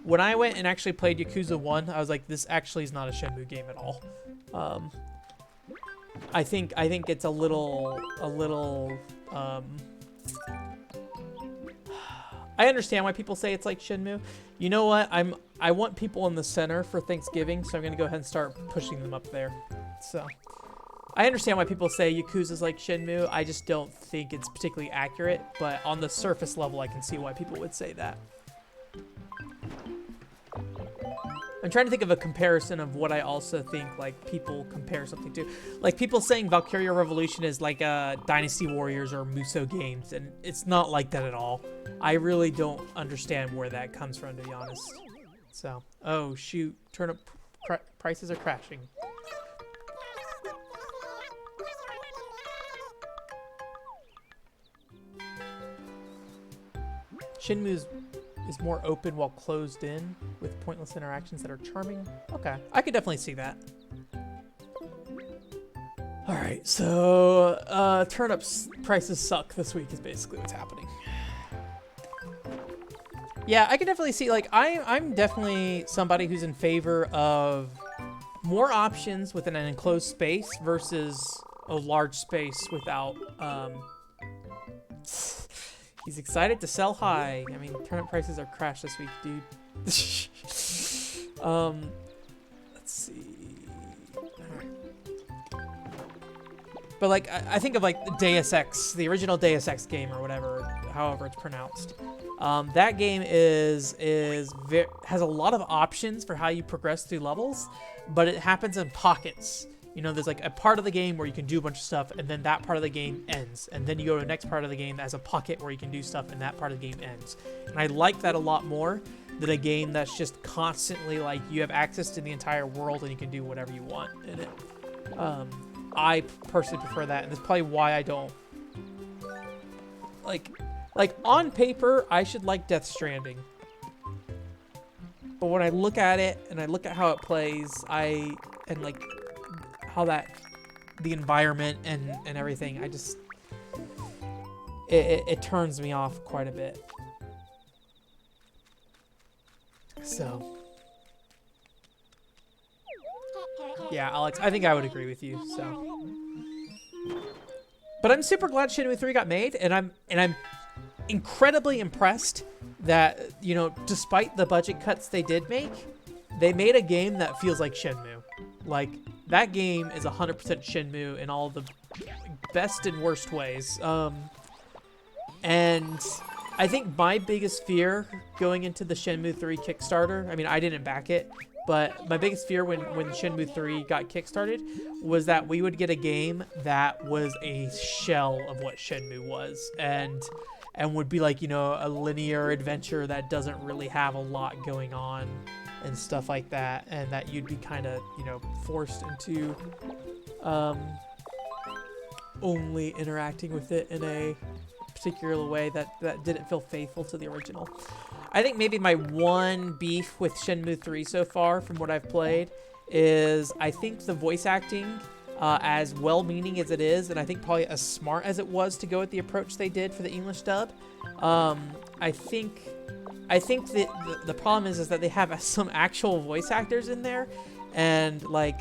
when I went and actually played Yakuza 1, I was like, this actually is not a Shenmue game at all. I think it's a little I understand why people say it's like Shenmue. You know what? I want people in the center for Thanksgiving, so I'm gonna go ahead and start pushing them up there. So I understand why people say Yakuza's like Shenmue. I just don't think it's particularly accurate, but on the surface level, I can see why people would say that. I'm trying to think of a comparison of what I also think like people compare something to. Like people saying Valkyria Revolution is like Dynasty Warriors or Muso games, and it's not like that at all. I really don't understand where that comes from, to be honest. So, oh shoot, turnip prices are crashing. Shenmue is more open while closed in, with pointless interactions that are charming. Okay, I could definitely see that. All right, so turnips prices suck this week is basically what's happening. Yeah, I can definitely see, like, I'm definitely somebody who's in favor of more options within an enclosed space versus a large space without, he's excited to sell high. I mean, turnip prices are crashed this week, dude. Let's see. But like, I think of like Deus Ex, the original Deus Ex game or whatever, however it's pronounced. That game has a lot of options for how you progress through levels, but it happens in pockets. You know, there's like a part of the game where you can do a bunch of stuff, and then that part of the game ends. And then you go to the next part of the game as a pocket where you can do stuff, and that part of the game ends. And I like that a lot more than a game that's just constantly like you have access to the entire world and you can do whatever you want in it. I personally prefer that, and that's probably why I don't like on paper I should like Death Stranding. But when I look at it and I look at how it plays, and like how the environment and everything, I just it turns me off quite a bit. So yeah, Alex, I think I would agree with you. So, but I'm super glad Shenmue 3 got made, and I'm incredibly impressed that, you know, despite the budget cuts they did make, they made a game that feels like Shenmue. Like, that game is 100% Shenmue in all the best and worst ways. And I think my biggest fear going into the Shenmue 3 Kickstarter, I mean, I didn't back it, But my biggest fear when Shenmue 3 got kickstarted was that we would get a game that was a shell of what Shenmue was, and would be like, you know, a linear adventure that doesn't really have a lot going on and stuff like that, and that you'd be kind of, you know, forced into only interacting with it in a particular way that didn't feel faithful to the original. I think maybe my one beef with Shenmue 3 so far, from what I've played, is I think the voice acting, as well-meaning as it is, and I think probably as smart as it was to go with the approach they did for the English dub, I think the problem is that they have some actual voice actors in there, and like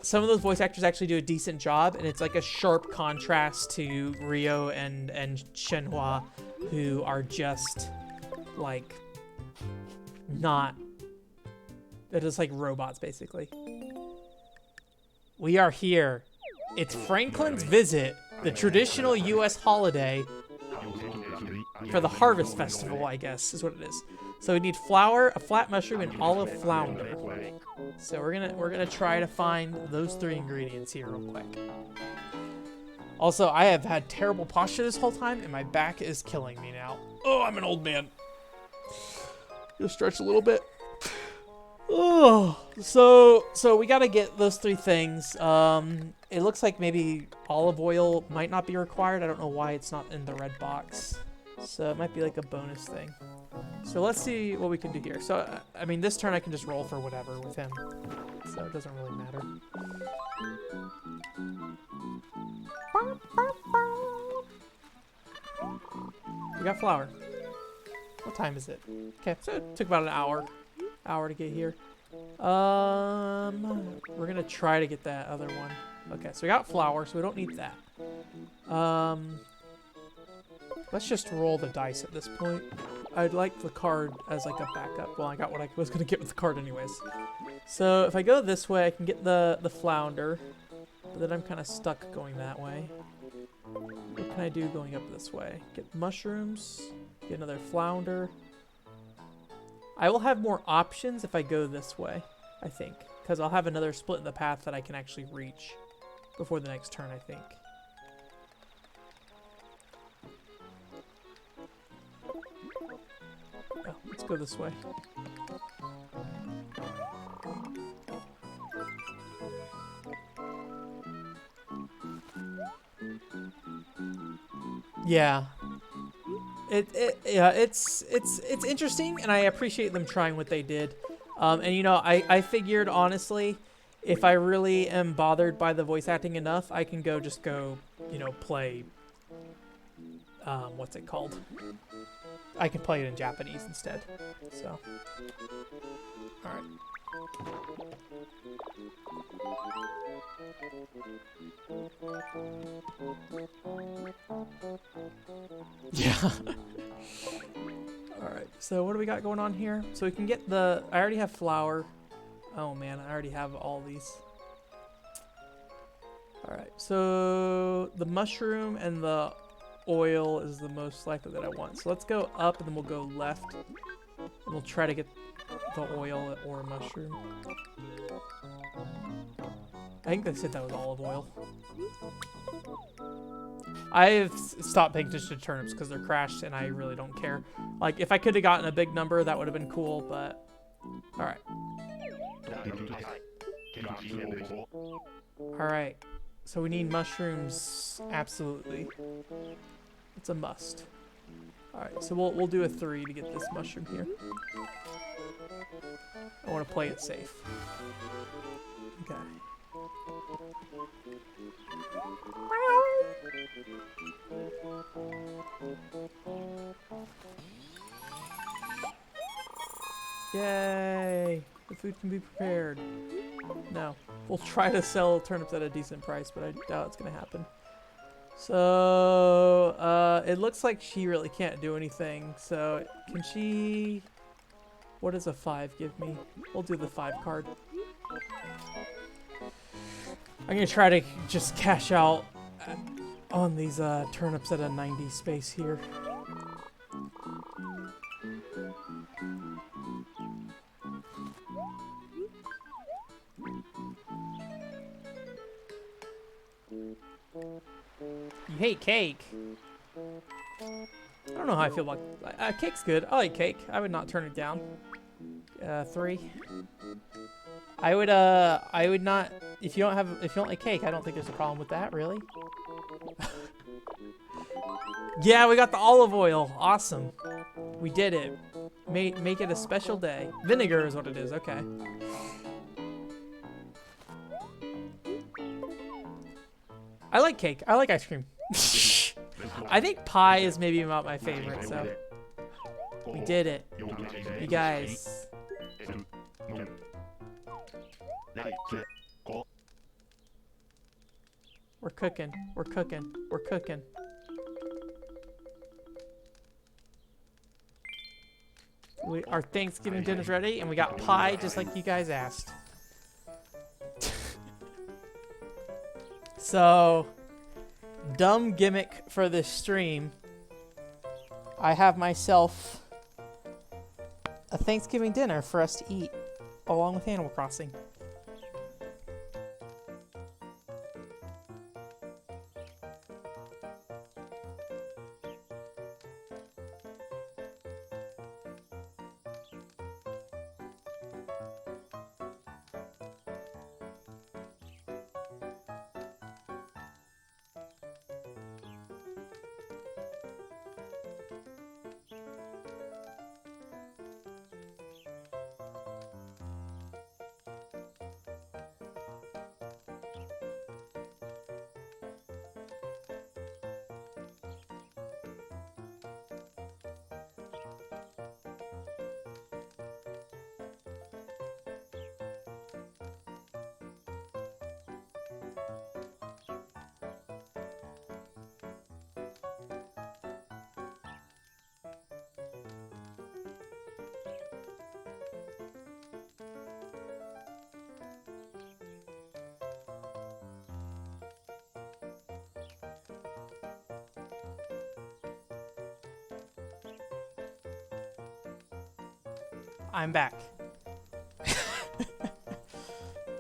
some of those voice actors actually do a decent job, and it's like a sharp contrast to Ryo and Shenhua, who are just like not, they're just like robots basically. We are here. It's Franklin's visit, the traditional US holiday for the Harvest Festival, I guess is what it is. So we need flour, a flat mushroom, and olive flounder. So we're gonna try to find those 3 ingredients here real quick. Also, I have had terrible posture this whole time, and my back is killing me now. Oh, I'm an old man. Just stretch a little bit. Oh, so we gotta get those 3 things. It looks like maybe olive oil might not be required. I don't know why it's not in the red box. So it might be like a bonus thing. So let's see what we can do here. So, I mean, this turn I can just roll for whatever with him. So it doesn't really matter. We got flour. What time is it? Okay, so it took about an hour to get here. We're gonna try to get that other one. Okay, so we got flour, so we don't need that. Let's just roll the dice at this point. I'd like the card as like a backup. Well, I got what I was gonna get with the card anyways. So if I go this way, I can get the flounder, but then I'm kind of stuck going that way. What can I do going up this way? Get mushrooms, get another flounder. I will have more options if I go this way, I think, because I'll have another split in the path that I can actually reach before the next turn, I think. Oh, let's go this way. Yeah. Yeah, it's interesting, and I appreciate them trying what they did. And you know, I figured honestly, if I really am bothered by the voice acting enough, I can just go, you know, play what's it called? I can play it in Japanese instead. So, all right. Yeah. All right. So what do we got going on here? So we can get I already have flour. Oh man, I already have all these. All right. So the mushroom and the oil is the most likely that I want. So let's go up and then we'll go left. And we'll try to get the oil or mushroom. I think they said that was olive oil. I've stopped paying attention to turnips because they're crashed and I really don't care. Like, if I could have gotten a big number, that would have been cool, but... Alright. Alright. So we need mushrooms, absolutely. It's a must. Alright, so we'll do a 3 to get this mushroom here. I want to play it safe. Okay. Yay! The food can be prepared. No. We'll try to sell turnips at a decent price, but I doubt it's gonna happen. So, it looks like she really can't do anything. So, can she... What does a 5 give me? We'll do the 5 card. I'm gonna try to just cash out on these turnips at a 90 space here. You hate cake. I don't know how I feel about cake's good. I like cake. I would not turn it down. 3. I would not, if you don't like cake, I don't think there's a problem with that, really. Yeah, we got the olive oil. Awesome. We did it. Make it a special day. Vinegar is what it is. Okay. I like cake. I like ice cream. I think pie is maybe about my favorite, so. We did it. You guys. We're cooking. We're cooking. We're cooking. Our Thanksgiving dinner's ready, and we got pie just like you guys asked. So, dumb gimmick for this stream. I have myself a Thanksgiving dinner for us to eat along with Animal Crossing. I'm back.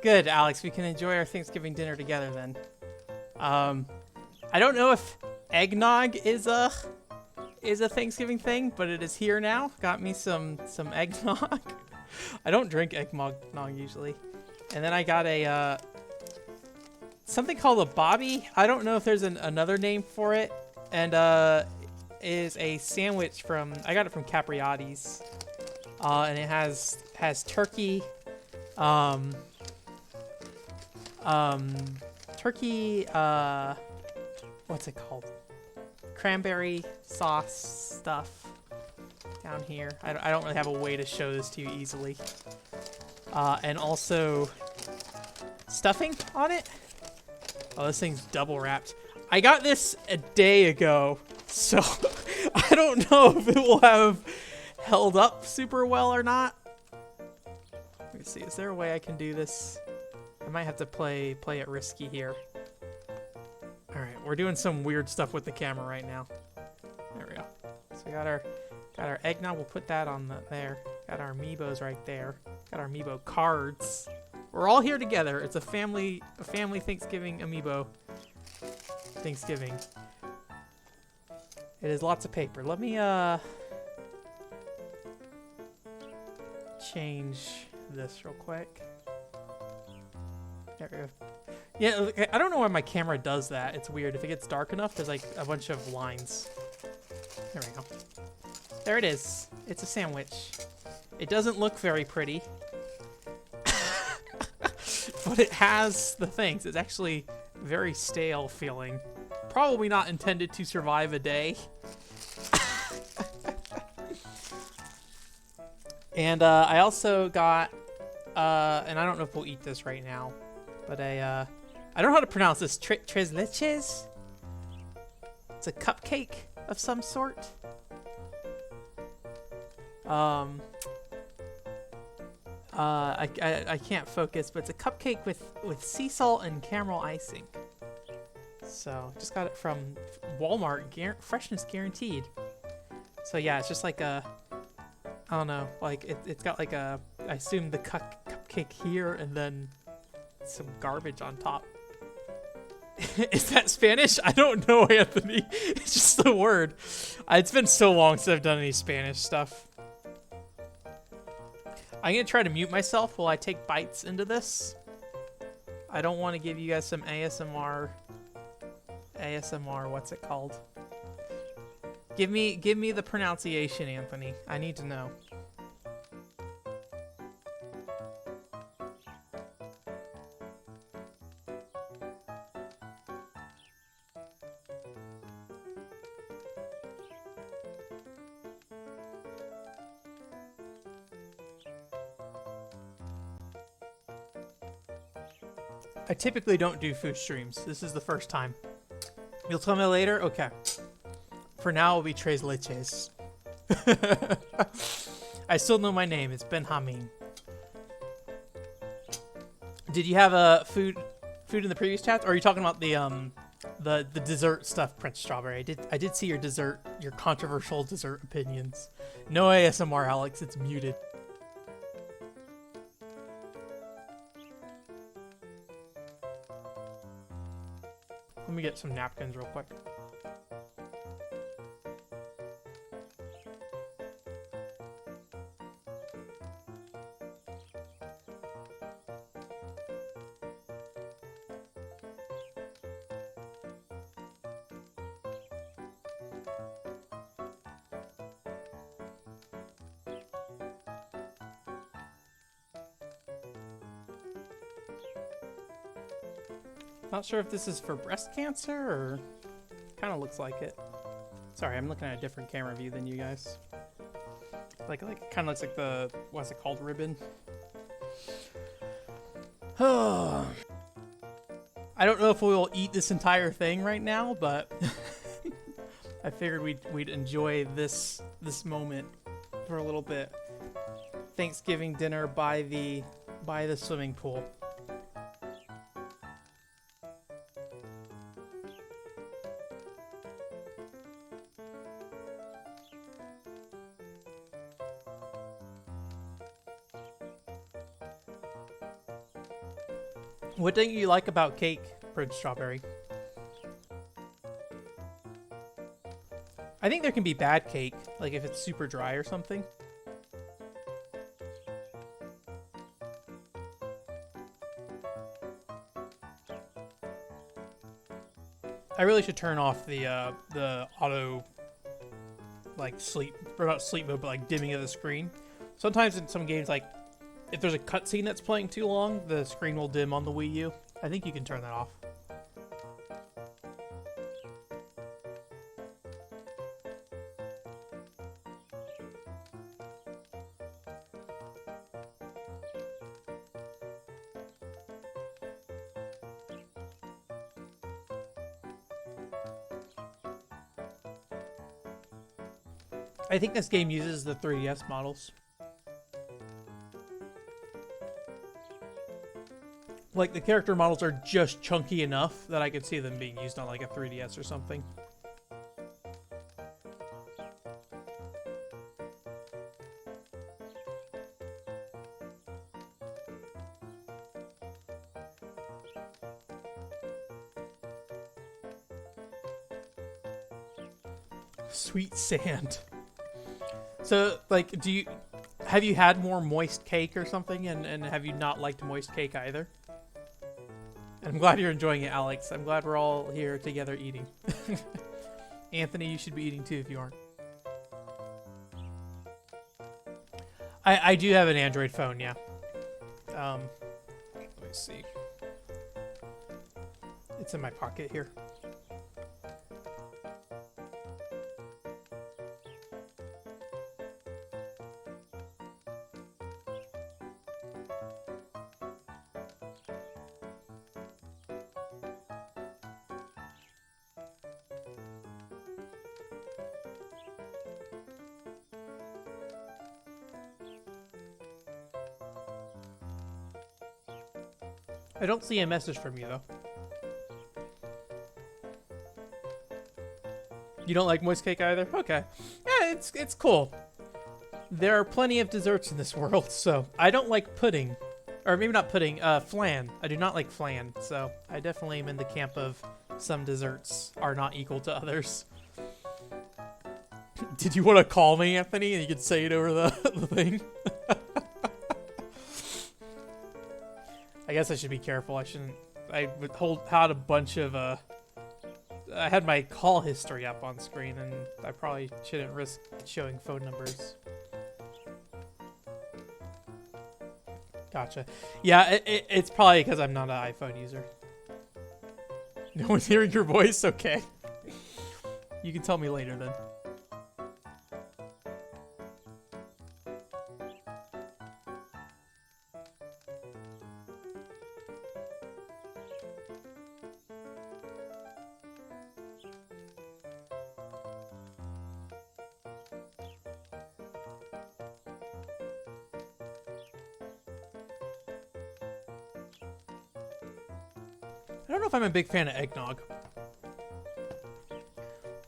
Good, Alex. We can enjoy our Thanksgiving dinner together then. I don't know if eggnog is a Thanksgiving thing, but it is here now. Got me some eggnog. I don't drink eggnog usually. And then I got a something called a bobby. I don't know if there's another name for it. And is a sandwich from, I got it from Capriati's. And it has turkey, turkey, what's it called? Cranberry sauce stuff down here. I don't really have a way to show this to you easily. And also stuffing on it. Oh, this thing's double wrapped. I got this a day ago, so I don't know if it will have held up super well or not. Let me see, is there a way I can do this? I might have to play it risky here. Alright, we're doing some weird stuff with the camera right now. There we go. So we got our eggnog, we'll put that on there. Got our Amiibos right there. Got our Amiibo cards. We're all here together. It's a family Thanksgiving Amiibo Thanksgiving. It is lots of paper. Let me change this real quick. There we go. Yeah, I don't know why my camera does that. It's weird. If it gets dark enough, there's like a bunch of lines. There we go. There it is. It's a sandwich. It doesn't look very pretty. But it has the things. It's actually very stale feeling. Probably not intended to survive a day. And I also got, and I don't know if we'll eat this right now, but I don't know how to pronounce this, tres leches? It's a cupcake of some sort. I can't focus, but it's a cupcake with sea salt and caramel icing. So, just got it from Walmart, freshness guaranteed. So yeah, it's just like a, I don't know, like it's got like a, I assume the cupcake here and then some garbage on top. Is that Spanish? I don't know, Anthony. It's just the word. It's been so long since I've done any Spanish stuff. I'm gonna try to mute myself while I take bites into this. I don't want to give you guys some ASMR. What's it called? Give me the pronunciation, Anthony. I need to know. I typically don't do food streams. This is the first time. You'll tell me later? Okay. For now, it'll be Tres Leches. I still know my name. It's Benjamin. Did you have a food in the previous chat? Or are you talking about the dessert stuff, Prince Strawberry? I did see your controversial dessert opinions. No ASMR, Alex. It's muted. Let me get some napkins real quick. Not sure if this is for breast cancer or kind of looks like it. Sorry, I'm looking at a different camera view than you guys. Like it kind of looks like the, what's it called, ribbon. I don't know if we will eat this entire thing right now, but I figured we'd enjoy this moment for a little bit. Thanksgiving dinner by the swimming pool. What don't you like about cake, Prince Strawberry? I think there can be bad cake, like if it's super dry or something. I really should turn off the auto, like sleep mode, but like dimming of the screen. Sometimes in some games, like if there's a cutscene that's playing too long, the screen will dim on the Wii U. I think you can turn that off. I think this game uses the 3DS models. Like, the character models are just chunky enough that I could see them being used on, like, a 3DS or something. Sweet sand. So, like, have you had more moist cake or something, and have you not liked moist cake either? I'm glad you're enjoying it, Alex. I'm glad we're all here together eating. Anthony, you should be eating too if you aren't. I do have an Android phone, yeah. Let me see. It's in my pocket here. I don't see a message from you, though. You don't like moist cake either? Okay. Yeah, it's cool. There are plenty of desserts in this world, so... I don't like pudding. Or maybe not pudding, flan. I do not like flan, so I definitely am in the camp of some desserts are not equal to others. Did you want to call me, Anthony, and you could say it over the thing? I guess I should be careful. I shouldn't. I would had a bunch of I had my call history up on screen, and I probably shouldn't risk showing phone numbers. Gotcha. Yeah, it's probably because I'm not an iPhone user. No one's hearing your voice? Okay. You can tell me later then. I don't know if I'm a big fan of eggnog.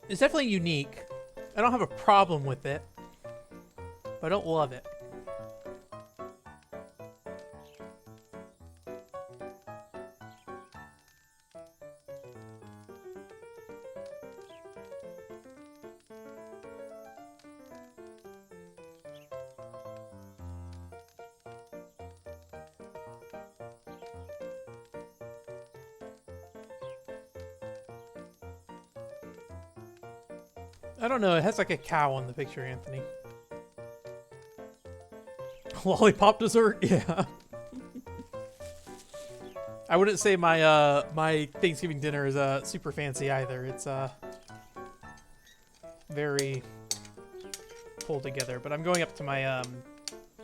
It's definitely unique. I don't have a problem with it, but I don't love it. I don't know, it has like a cow on the picture, Anthony. Lollipop dessert? Yeah. I wouldn't say my my Thanksgiving dinner is super fancy either. It's very pulled together. But I'm going up to my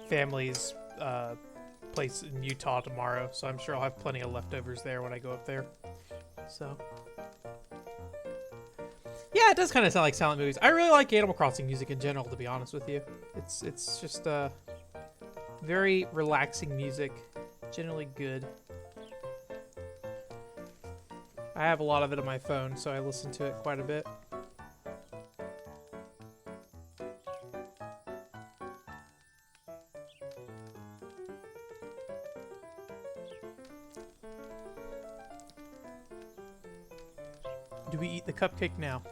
family's place in Utah tomorrow, so I'm sure I'll have plenty of leftovers there when I go up there. So yeah, it does kind of sound like silent movies. I really like Animal Crossing music in general, to be honest with you. It's just very relaxing music, generally good. I have a lot of it on my phone, so I listen to it quite a bit. Do we eat the cupcake now?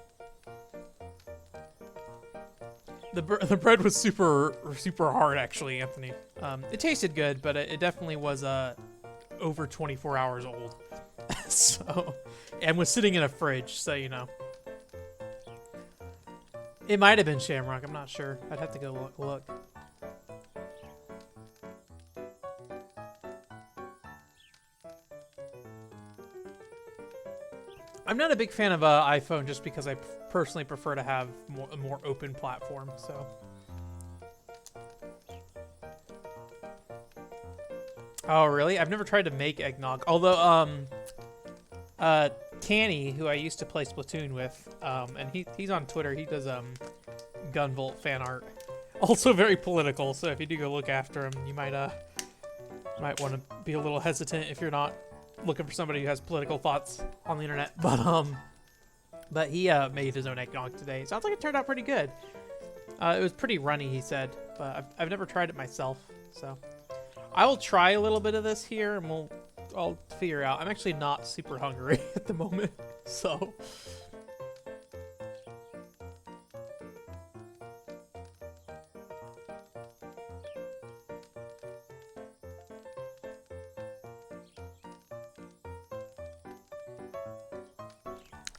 The bread was super hard, actually, Anthony. It tasted good, but it definitely was over 24 hours old. So, and was sitting in a fridge, so you know. It might have been Shamrock. I'm not sure. I'd have to go look. I'm not a big fan of iPhone just because I personally prefer to have a more open platform, so. Oh, really? I've never tried to make eggnog. Although, Tanny, who I used to play Splatoon with, and he's on Twitter, he does, Gunvolt fan art. Also very political, so if you do go look after him, you might want to be a little hesitant if you're not looking for somebody who has political thoughts on the internet. But he made his own eggnog today. Sounds like it turned out pretty good. It was pretty runny, he said, but I've never tried it myself, so I will try a little bit of this here, and I'll figure out. I'm actually not super hungry at the moment, so.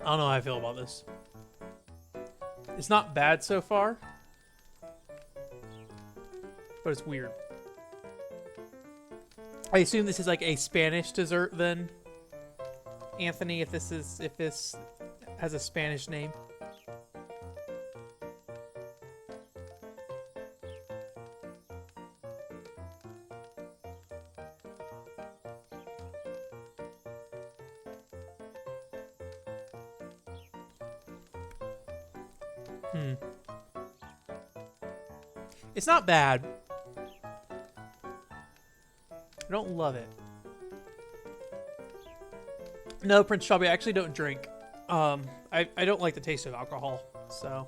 I don't know how I feel about this. It's not bad so far, but it's weird. I assume this is like a Spanish dessert then, Anthony, if this has a Spanish name. It's not bad. I don't love it. No, Prince Shelby, I actually don't drink. I don't like the taste of alcohol, so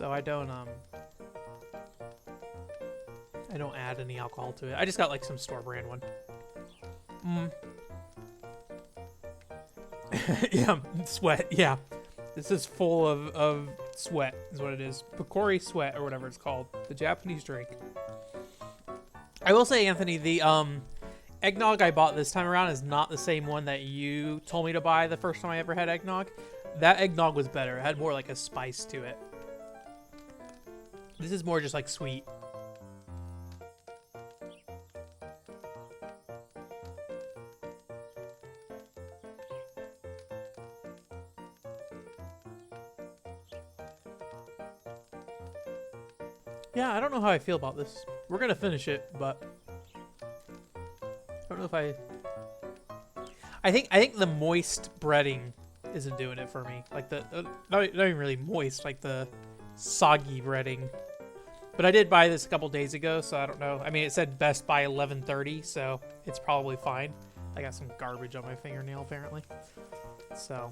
I don't I don't add any alcohol to it. I just got like some store brand one. Yeah, sweat. Yeah, this is full of sweat. Is what it is. Pocari Sweat or whatever it's called. The Japanese drink. I will say, Anthony, the eggnog I bought this time around is not the same one that you told me to buy the first time I ever had eggnog. That eggnog was better. It had more like a spice to it. This is more just like sweet. Yeah, I don't know how I feel about this. We're gonna finish it, but I don't know if I think the moist breading isn't doing it for me. Like the not even really moist, like the soggy breading. But I did buy this a couple days ago, so I don't know. I mean, it said best by 11:30, so it's probably fine. I got some garbage on my fingernail apparently. So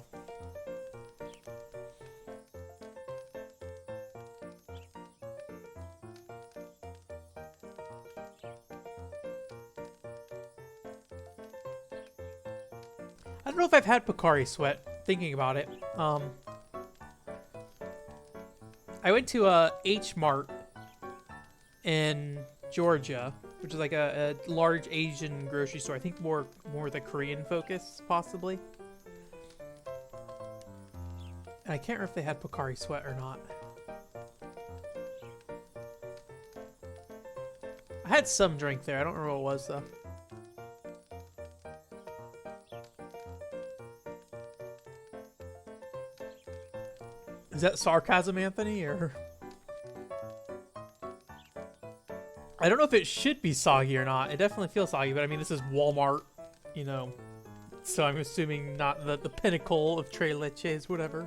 I don't know if I've had Pocari Sweat. Thinking about it, I went to H Mart in Georgia, which is like a large Asian grocery store. I think more the Korean focus, possibly. And I can't remember if they had Pocari Sweat or not. I had some drink there. I don't remember what it was though. Is that sarcasm, Anthony, or? I don't know if it should be soggy or not. It definitely feels soggy, but I mean, this is Walmart, you know. So I'm assuming not the pinnacle of Tres Leches, whatever.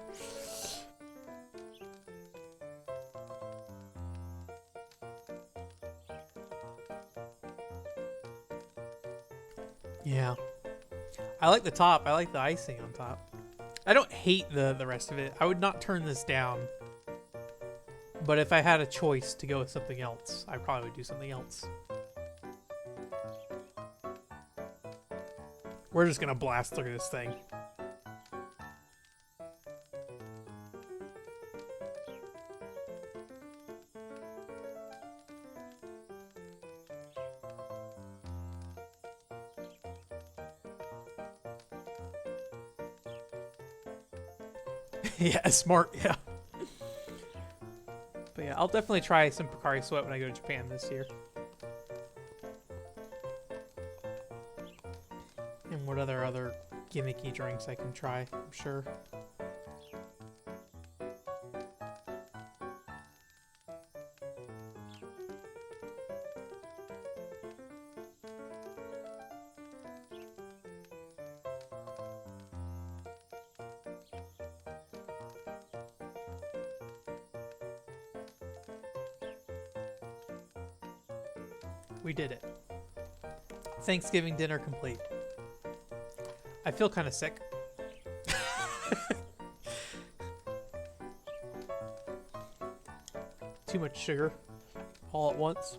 Yeah. I like the top. I like the icing on top. I don't hate the rest of it. I would not turn this down. But if I had a choice to go with something else, I probably would do something else. We're just gonna blast through this thing. Yeah, smart, yeah. But yeah, I'll definitely try some Pocari Sweat when I go to Japan this year. And what other gimmicky drinks I can try, I'm sure. We did it. Thanksgiving dinner complete. I feel kind of sick. Too much sugar all at once.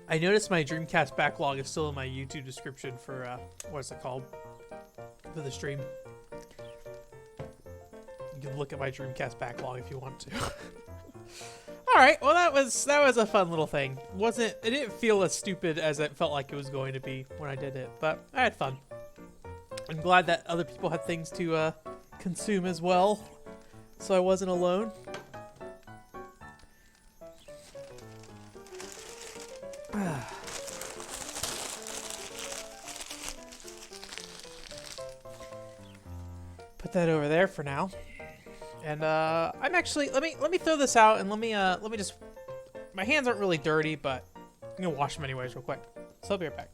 I noticed my Dreamcast backlog is still in my YouTube description for, what's it called? For the stream. You can look at my Dreamcast backlog if you want to. Alright, well that was a fun little thing. It didn't feel as stupid as it felt like it was going to be when I did it, but I had fun. I'm glad that other people had things to consume as well, so I wasn't alone. Put that over there for now. And I'm actually let me throw this out and let me just, my hands aren't really dirty, but I'm gonna wash them anyways real quick. So I'll be right back.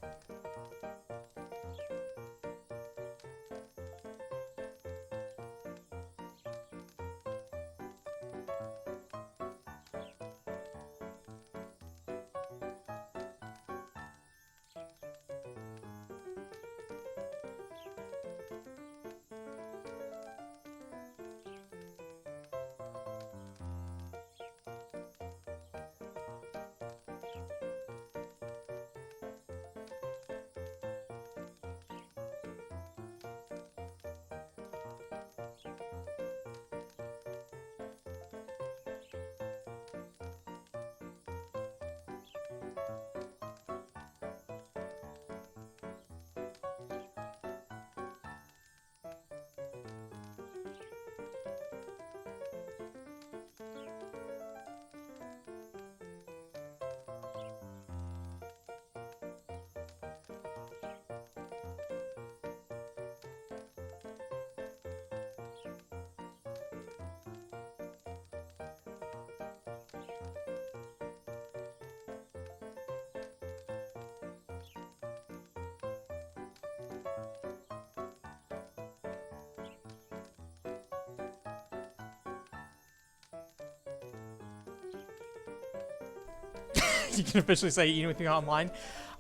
you can officially say eat anything online.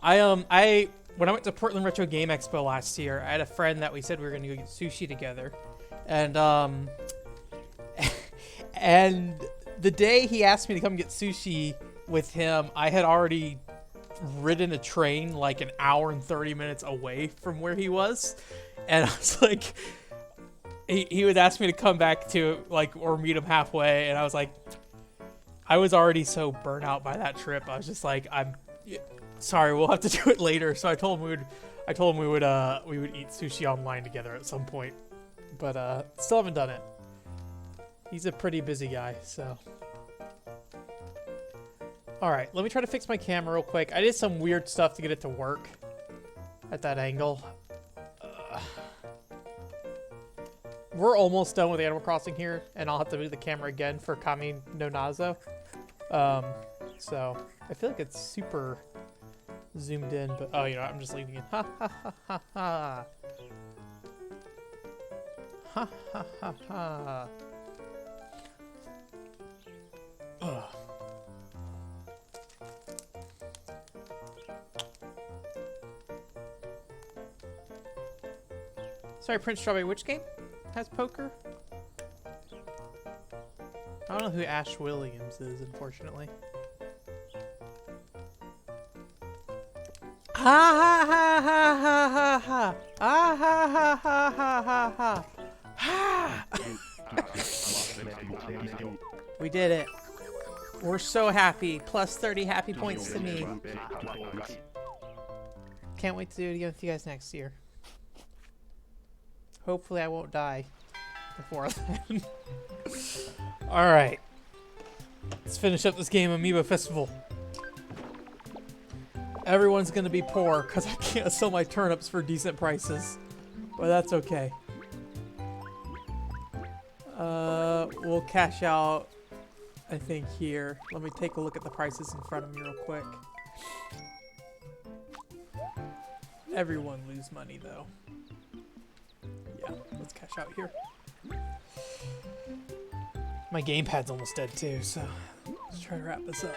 When I went to Portland Retro Game Expo last year, I had a friend that we said we were going to go get sushi together, and and the day he asked me to come get sushi with him, I had already ridden a train like an hour and 30 minutes away from where he was, and I was like, he would ask me to come back to like or meet him halfway, and I was like, I was already so burnt out by that trip. I was just like, I'm sorry, we'll have to do it later. So I told him we would eat sushi online together at some point, but still haven't done it. He's a pretty busy guy, so. All right, let me try to fix my camera real quick. I did some weird stuff to get it to work at that angle. We're almost done with Animal Crossing here, and I'll have to move the camera again for Kami no Nazo. So I feel like it's super zoomed in, but oh, you know, I'm just leaving it. Ha ha ha ha ha. Ha ha ha ha. Ugh. Sorry, Prince Strawberry, which game has poker? I don't know who Ash Williams is, unfortunately. Ha ha ha ha ha ha ha. Ah ha ha ha ha ha ha. Ha! We did it. We're so happy. Plus 30 happy points to me. Can't wait to do it again with you guys next year. Hopefully I won't die before then. Alright. Let's finish up this game, Amiibo Festival. Everyone's gonna be poor because I can't sell my turnips for decent prices. But that's okay. We'll cash out, I think, here. Let me take a look at the prices in front of me real quick. Everyone lose money, though. Yeah, let's cash out here. My gamepad's almost dead, too, so let's try to wrap this up.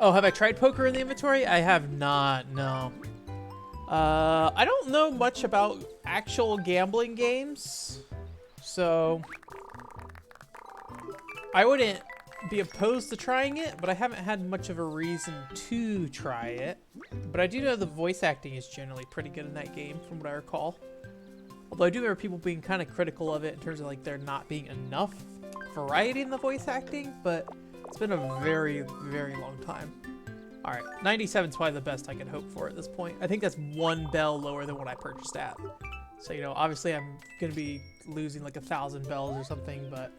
Oh, have I tried poker in the inventory? I have not, no. I don't know much about actual gambling games, so I wouldn't be opposed to trying it, but I haven't had much of a reason to try it. But I do know the voice acting is generally pretty good in that game, from what I recall. Although I do remember people being kind of critical of it in terms of like there not being enough variety in the voice acting, but it's been a very, very long time. All right, 97 is probably the best I could hope for at this point. I think that's one bell lower than what I purchased at. So, you know, obviously I'm going to be losing like 1,000 bells or something, but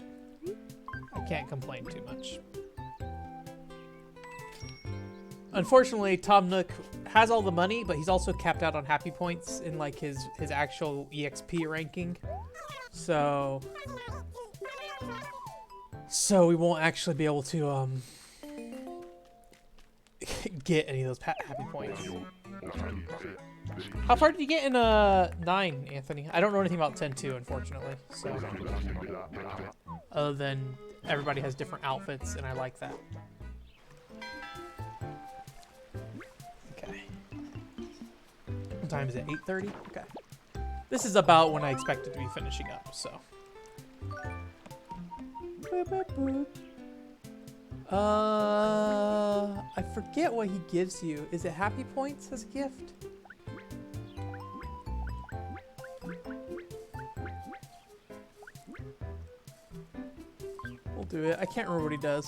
I can't complain too much. Unfortunately, Tom Nook has all the money, but he's also capped out on happy points in like his actual EXP ranking. So we won't actually be able to get any of those happy points. How far did you get in 9, Anthony? I don't know anything about 10-2, unfortunately. So, other than everybody has different outfits, and I like that. Okay. What time is it? 8:30? Okay. This is about when I expected to be finishing up, so. Boop, boop, boop. I forget what he gives you. Is it happy points as a gift? We'll do it. I can't remember what he does.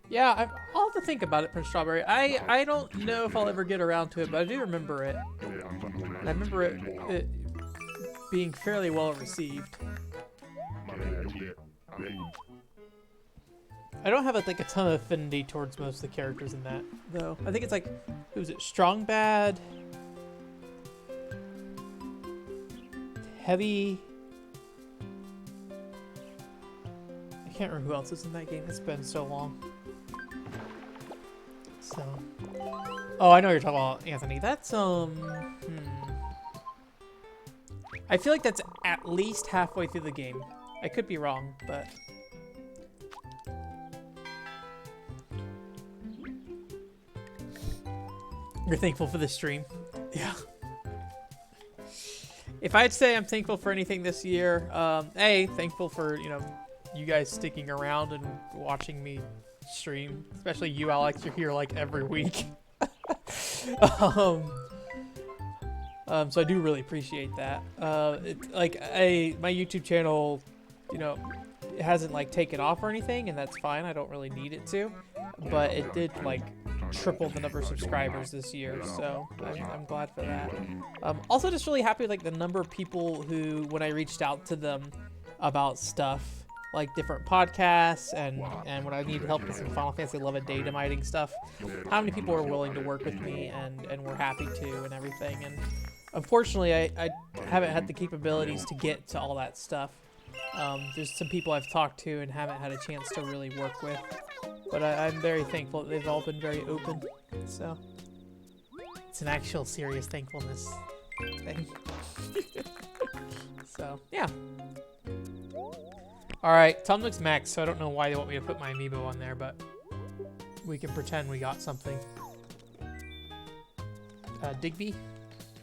Yeah, I'll have to think about it, Prince Strawberry. I don't know if I'll ever get around to it, but I do remember it. And I remember it being fairly well received. I don't have like a ton of affinity towards most of the characters in that, though. I think it's like, who was it? Strong Bad, Heavy. can't remember who else is in that game. It's been so long. So, oh, I know what you're talking about, Anthony. That's I feel like that's at least halfway through the game. I could be wrong, but you're thankful for the stream. Yeah. If I'd say I'm thankful for anything this year, thankful for, you know, you guys sticking around and watching me stream, especially you, Alex. You're here like every week. So I do really appreciate that. My YouTube channel, you know, it hasn't like taken off or anything, and that's fine. I don't really need it to, but it did like triple the number of subscribers this year, so I'm glad for that. Also just really happy like the number of people who, when I reached out to them about stuff like different podcasts and when I needed help with some Final Fantasy 11 data mining stuff, how many people are willing to work with me and were happy to and everything. And unfortunately I haven't had the capabilities to get to all that stuff. There's some people I've talked to and haven't had a chance to really work with. But I'm very thankful that they've all been very open. So it's an actual serious thankfulness thing. So yeah. Alright, Tom looks max, so I don't know why they want me to put my amiibo on there, but we can pretend we got something. Digby?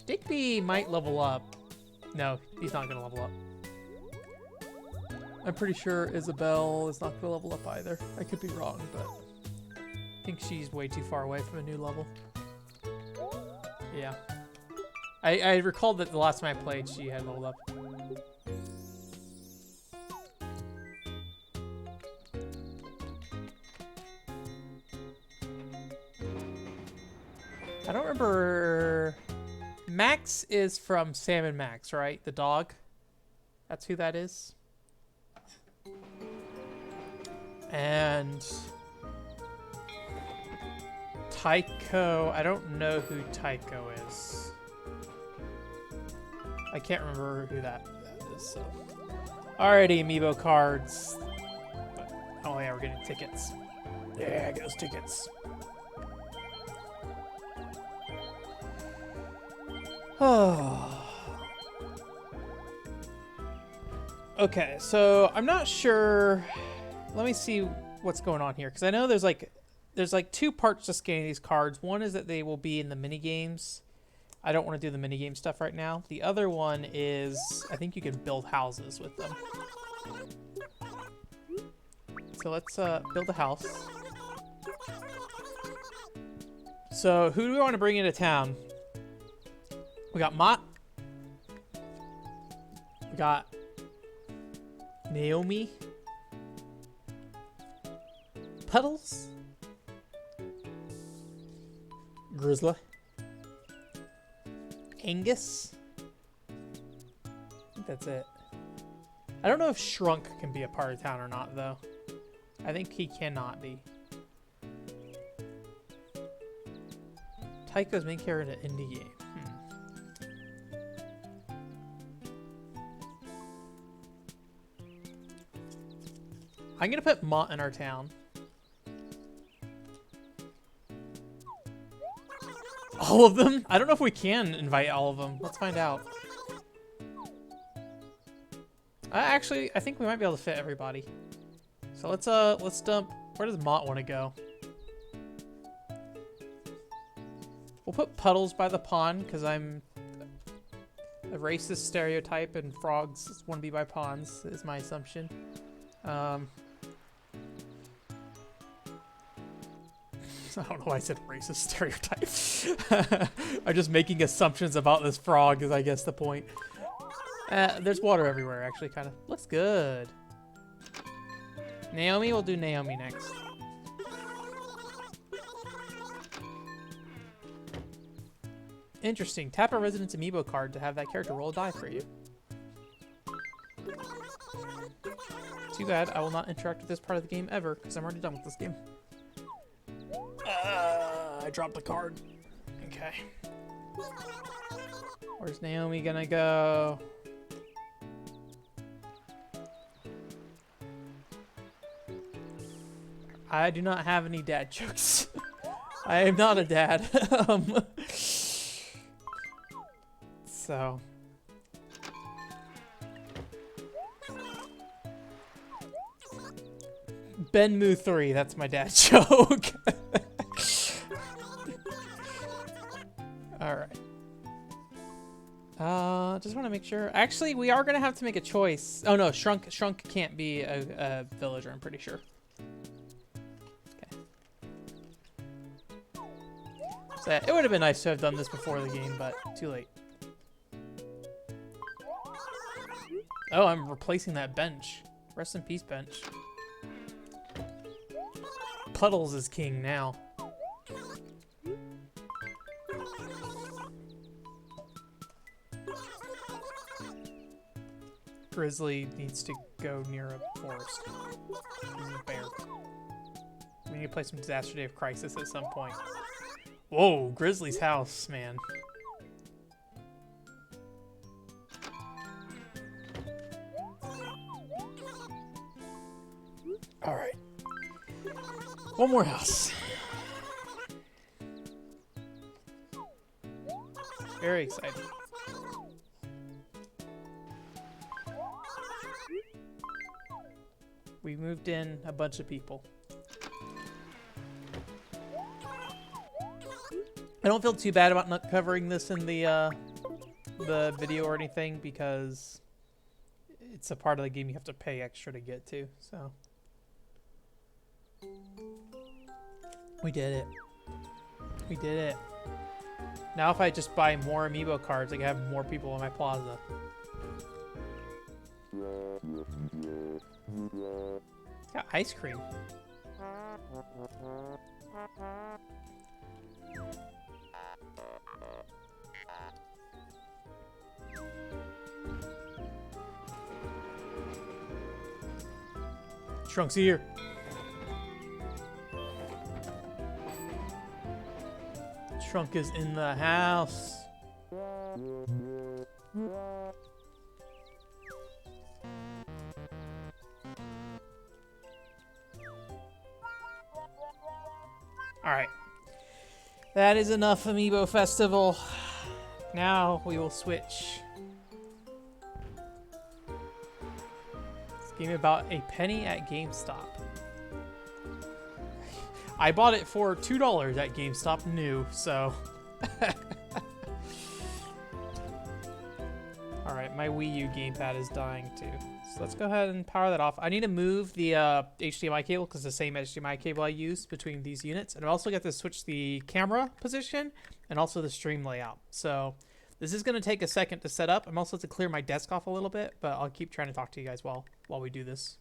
Digby might level up. No, he's not gonna level up. I'm pretty sure Isabelle is not gonna level up either. I could be wrong, but I think she's way too far away from a new level. Yeah. I recalled that the last time I played, she had leveled up. I don't remember... Max is from Sam and Max, right? The dog? That's who that is? And Tycho, I don't know who Tycho is. I can't remember who that is. So. Alrighty, amiibo cards. Oh yeah, we're getting tickets. Yeah, get those tickets. Oh. Okay, so I'm not sure. Let me see what's going on here, because I know there's like 2 parts to scanning these cards. One is that they will be in the mini games. I don't want to do the mini game stuff right now. The other one is I think you can build houses with them. So let's build a house. So who do we want to bring into town? We got Mott. We got Naomi. Puddles. Grizzly. Angus. I think that's it. I don't know if Shrunk can be a part of town or not, though. I think he cannot be. Tycho's main character in an indie game. I'm gonna put Mott in our town. All of them? I don't know if we can invite all of them. Let's find out. Actually, I think we might be able to fit everybody. So let's dump. Where does Mott want to go? We'll put Puddles by the pond because I'm a racist stereotype and frogs want to be by ponds is my assumption. I don't know why I said racist stereotype. I'm just making assumptions about this frog is I guess the point. There's water everywhere actually, kind of. Looks good. Naomi, we'll do Naomi next. Interesting. Tap a residence amiibo card to have that character roll a die for you. Too bad I will not interact with this part of the game ever because I'm already done with this game. I dropped the card. Okay. Where's Naomi gonna go? I do not have any dad jokes. I am not a dad. So. Benmu 3, that's my dad joke. Alright. Just want to make sure. Actually, we are going to have to make a choice. Oh no, Shrunk can't be a villager, I'm pretty sure. Okay. So it would have been nice to have done this before the game, but too late. Oh, I'm replacing that bench. Rest in peace, bench. Puddles is king now. Grizzly needs to go near a forest. He's a bear. We need to play some Disaster Day of Crisis at some point. Whoa, Grizzly's house, man. Alright. One more house. Very exciting. We moved in a bunch of people. I don't feel too bad about not covering this in the video or anything because it's a part of the game you have to pay extra to get to, so. We did it. We did it. Now if I just buy more Amiibo cards, I can have more people in my plaza. Got ice cream. Shrunk's here. Shrunk is in the house. Alright. That is enough Amiibo Festival. Now we will switch. This game about a penny at GameStop. I bought it for $2 at GameStop new, so. Alright, my Wii U gamepad is dying too. So let's go ahead and power that off. I need to move the HDMI cable because it's the same HDMI cable I use between these units. And I've also got to switch the camera position and also the stream layout. So this is going to take a second to set up. I'm also to clear my desk off a little bit, but I'll keep trying to talk to you guys while we do this.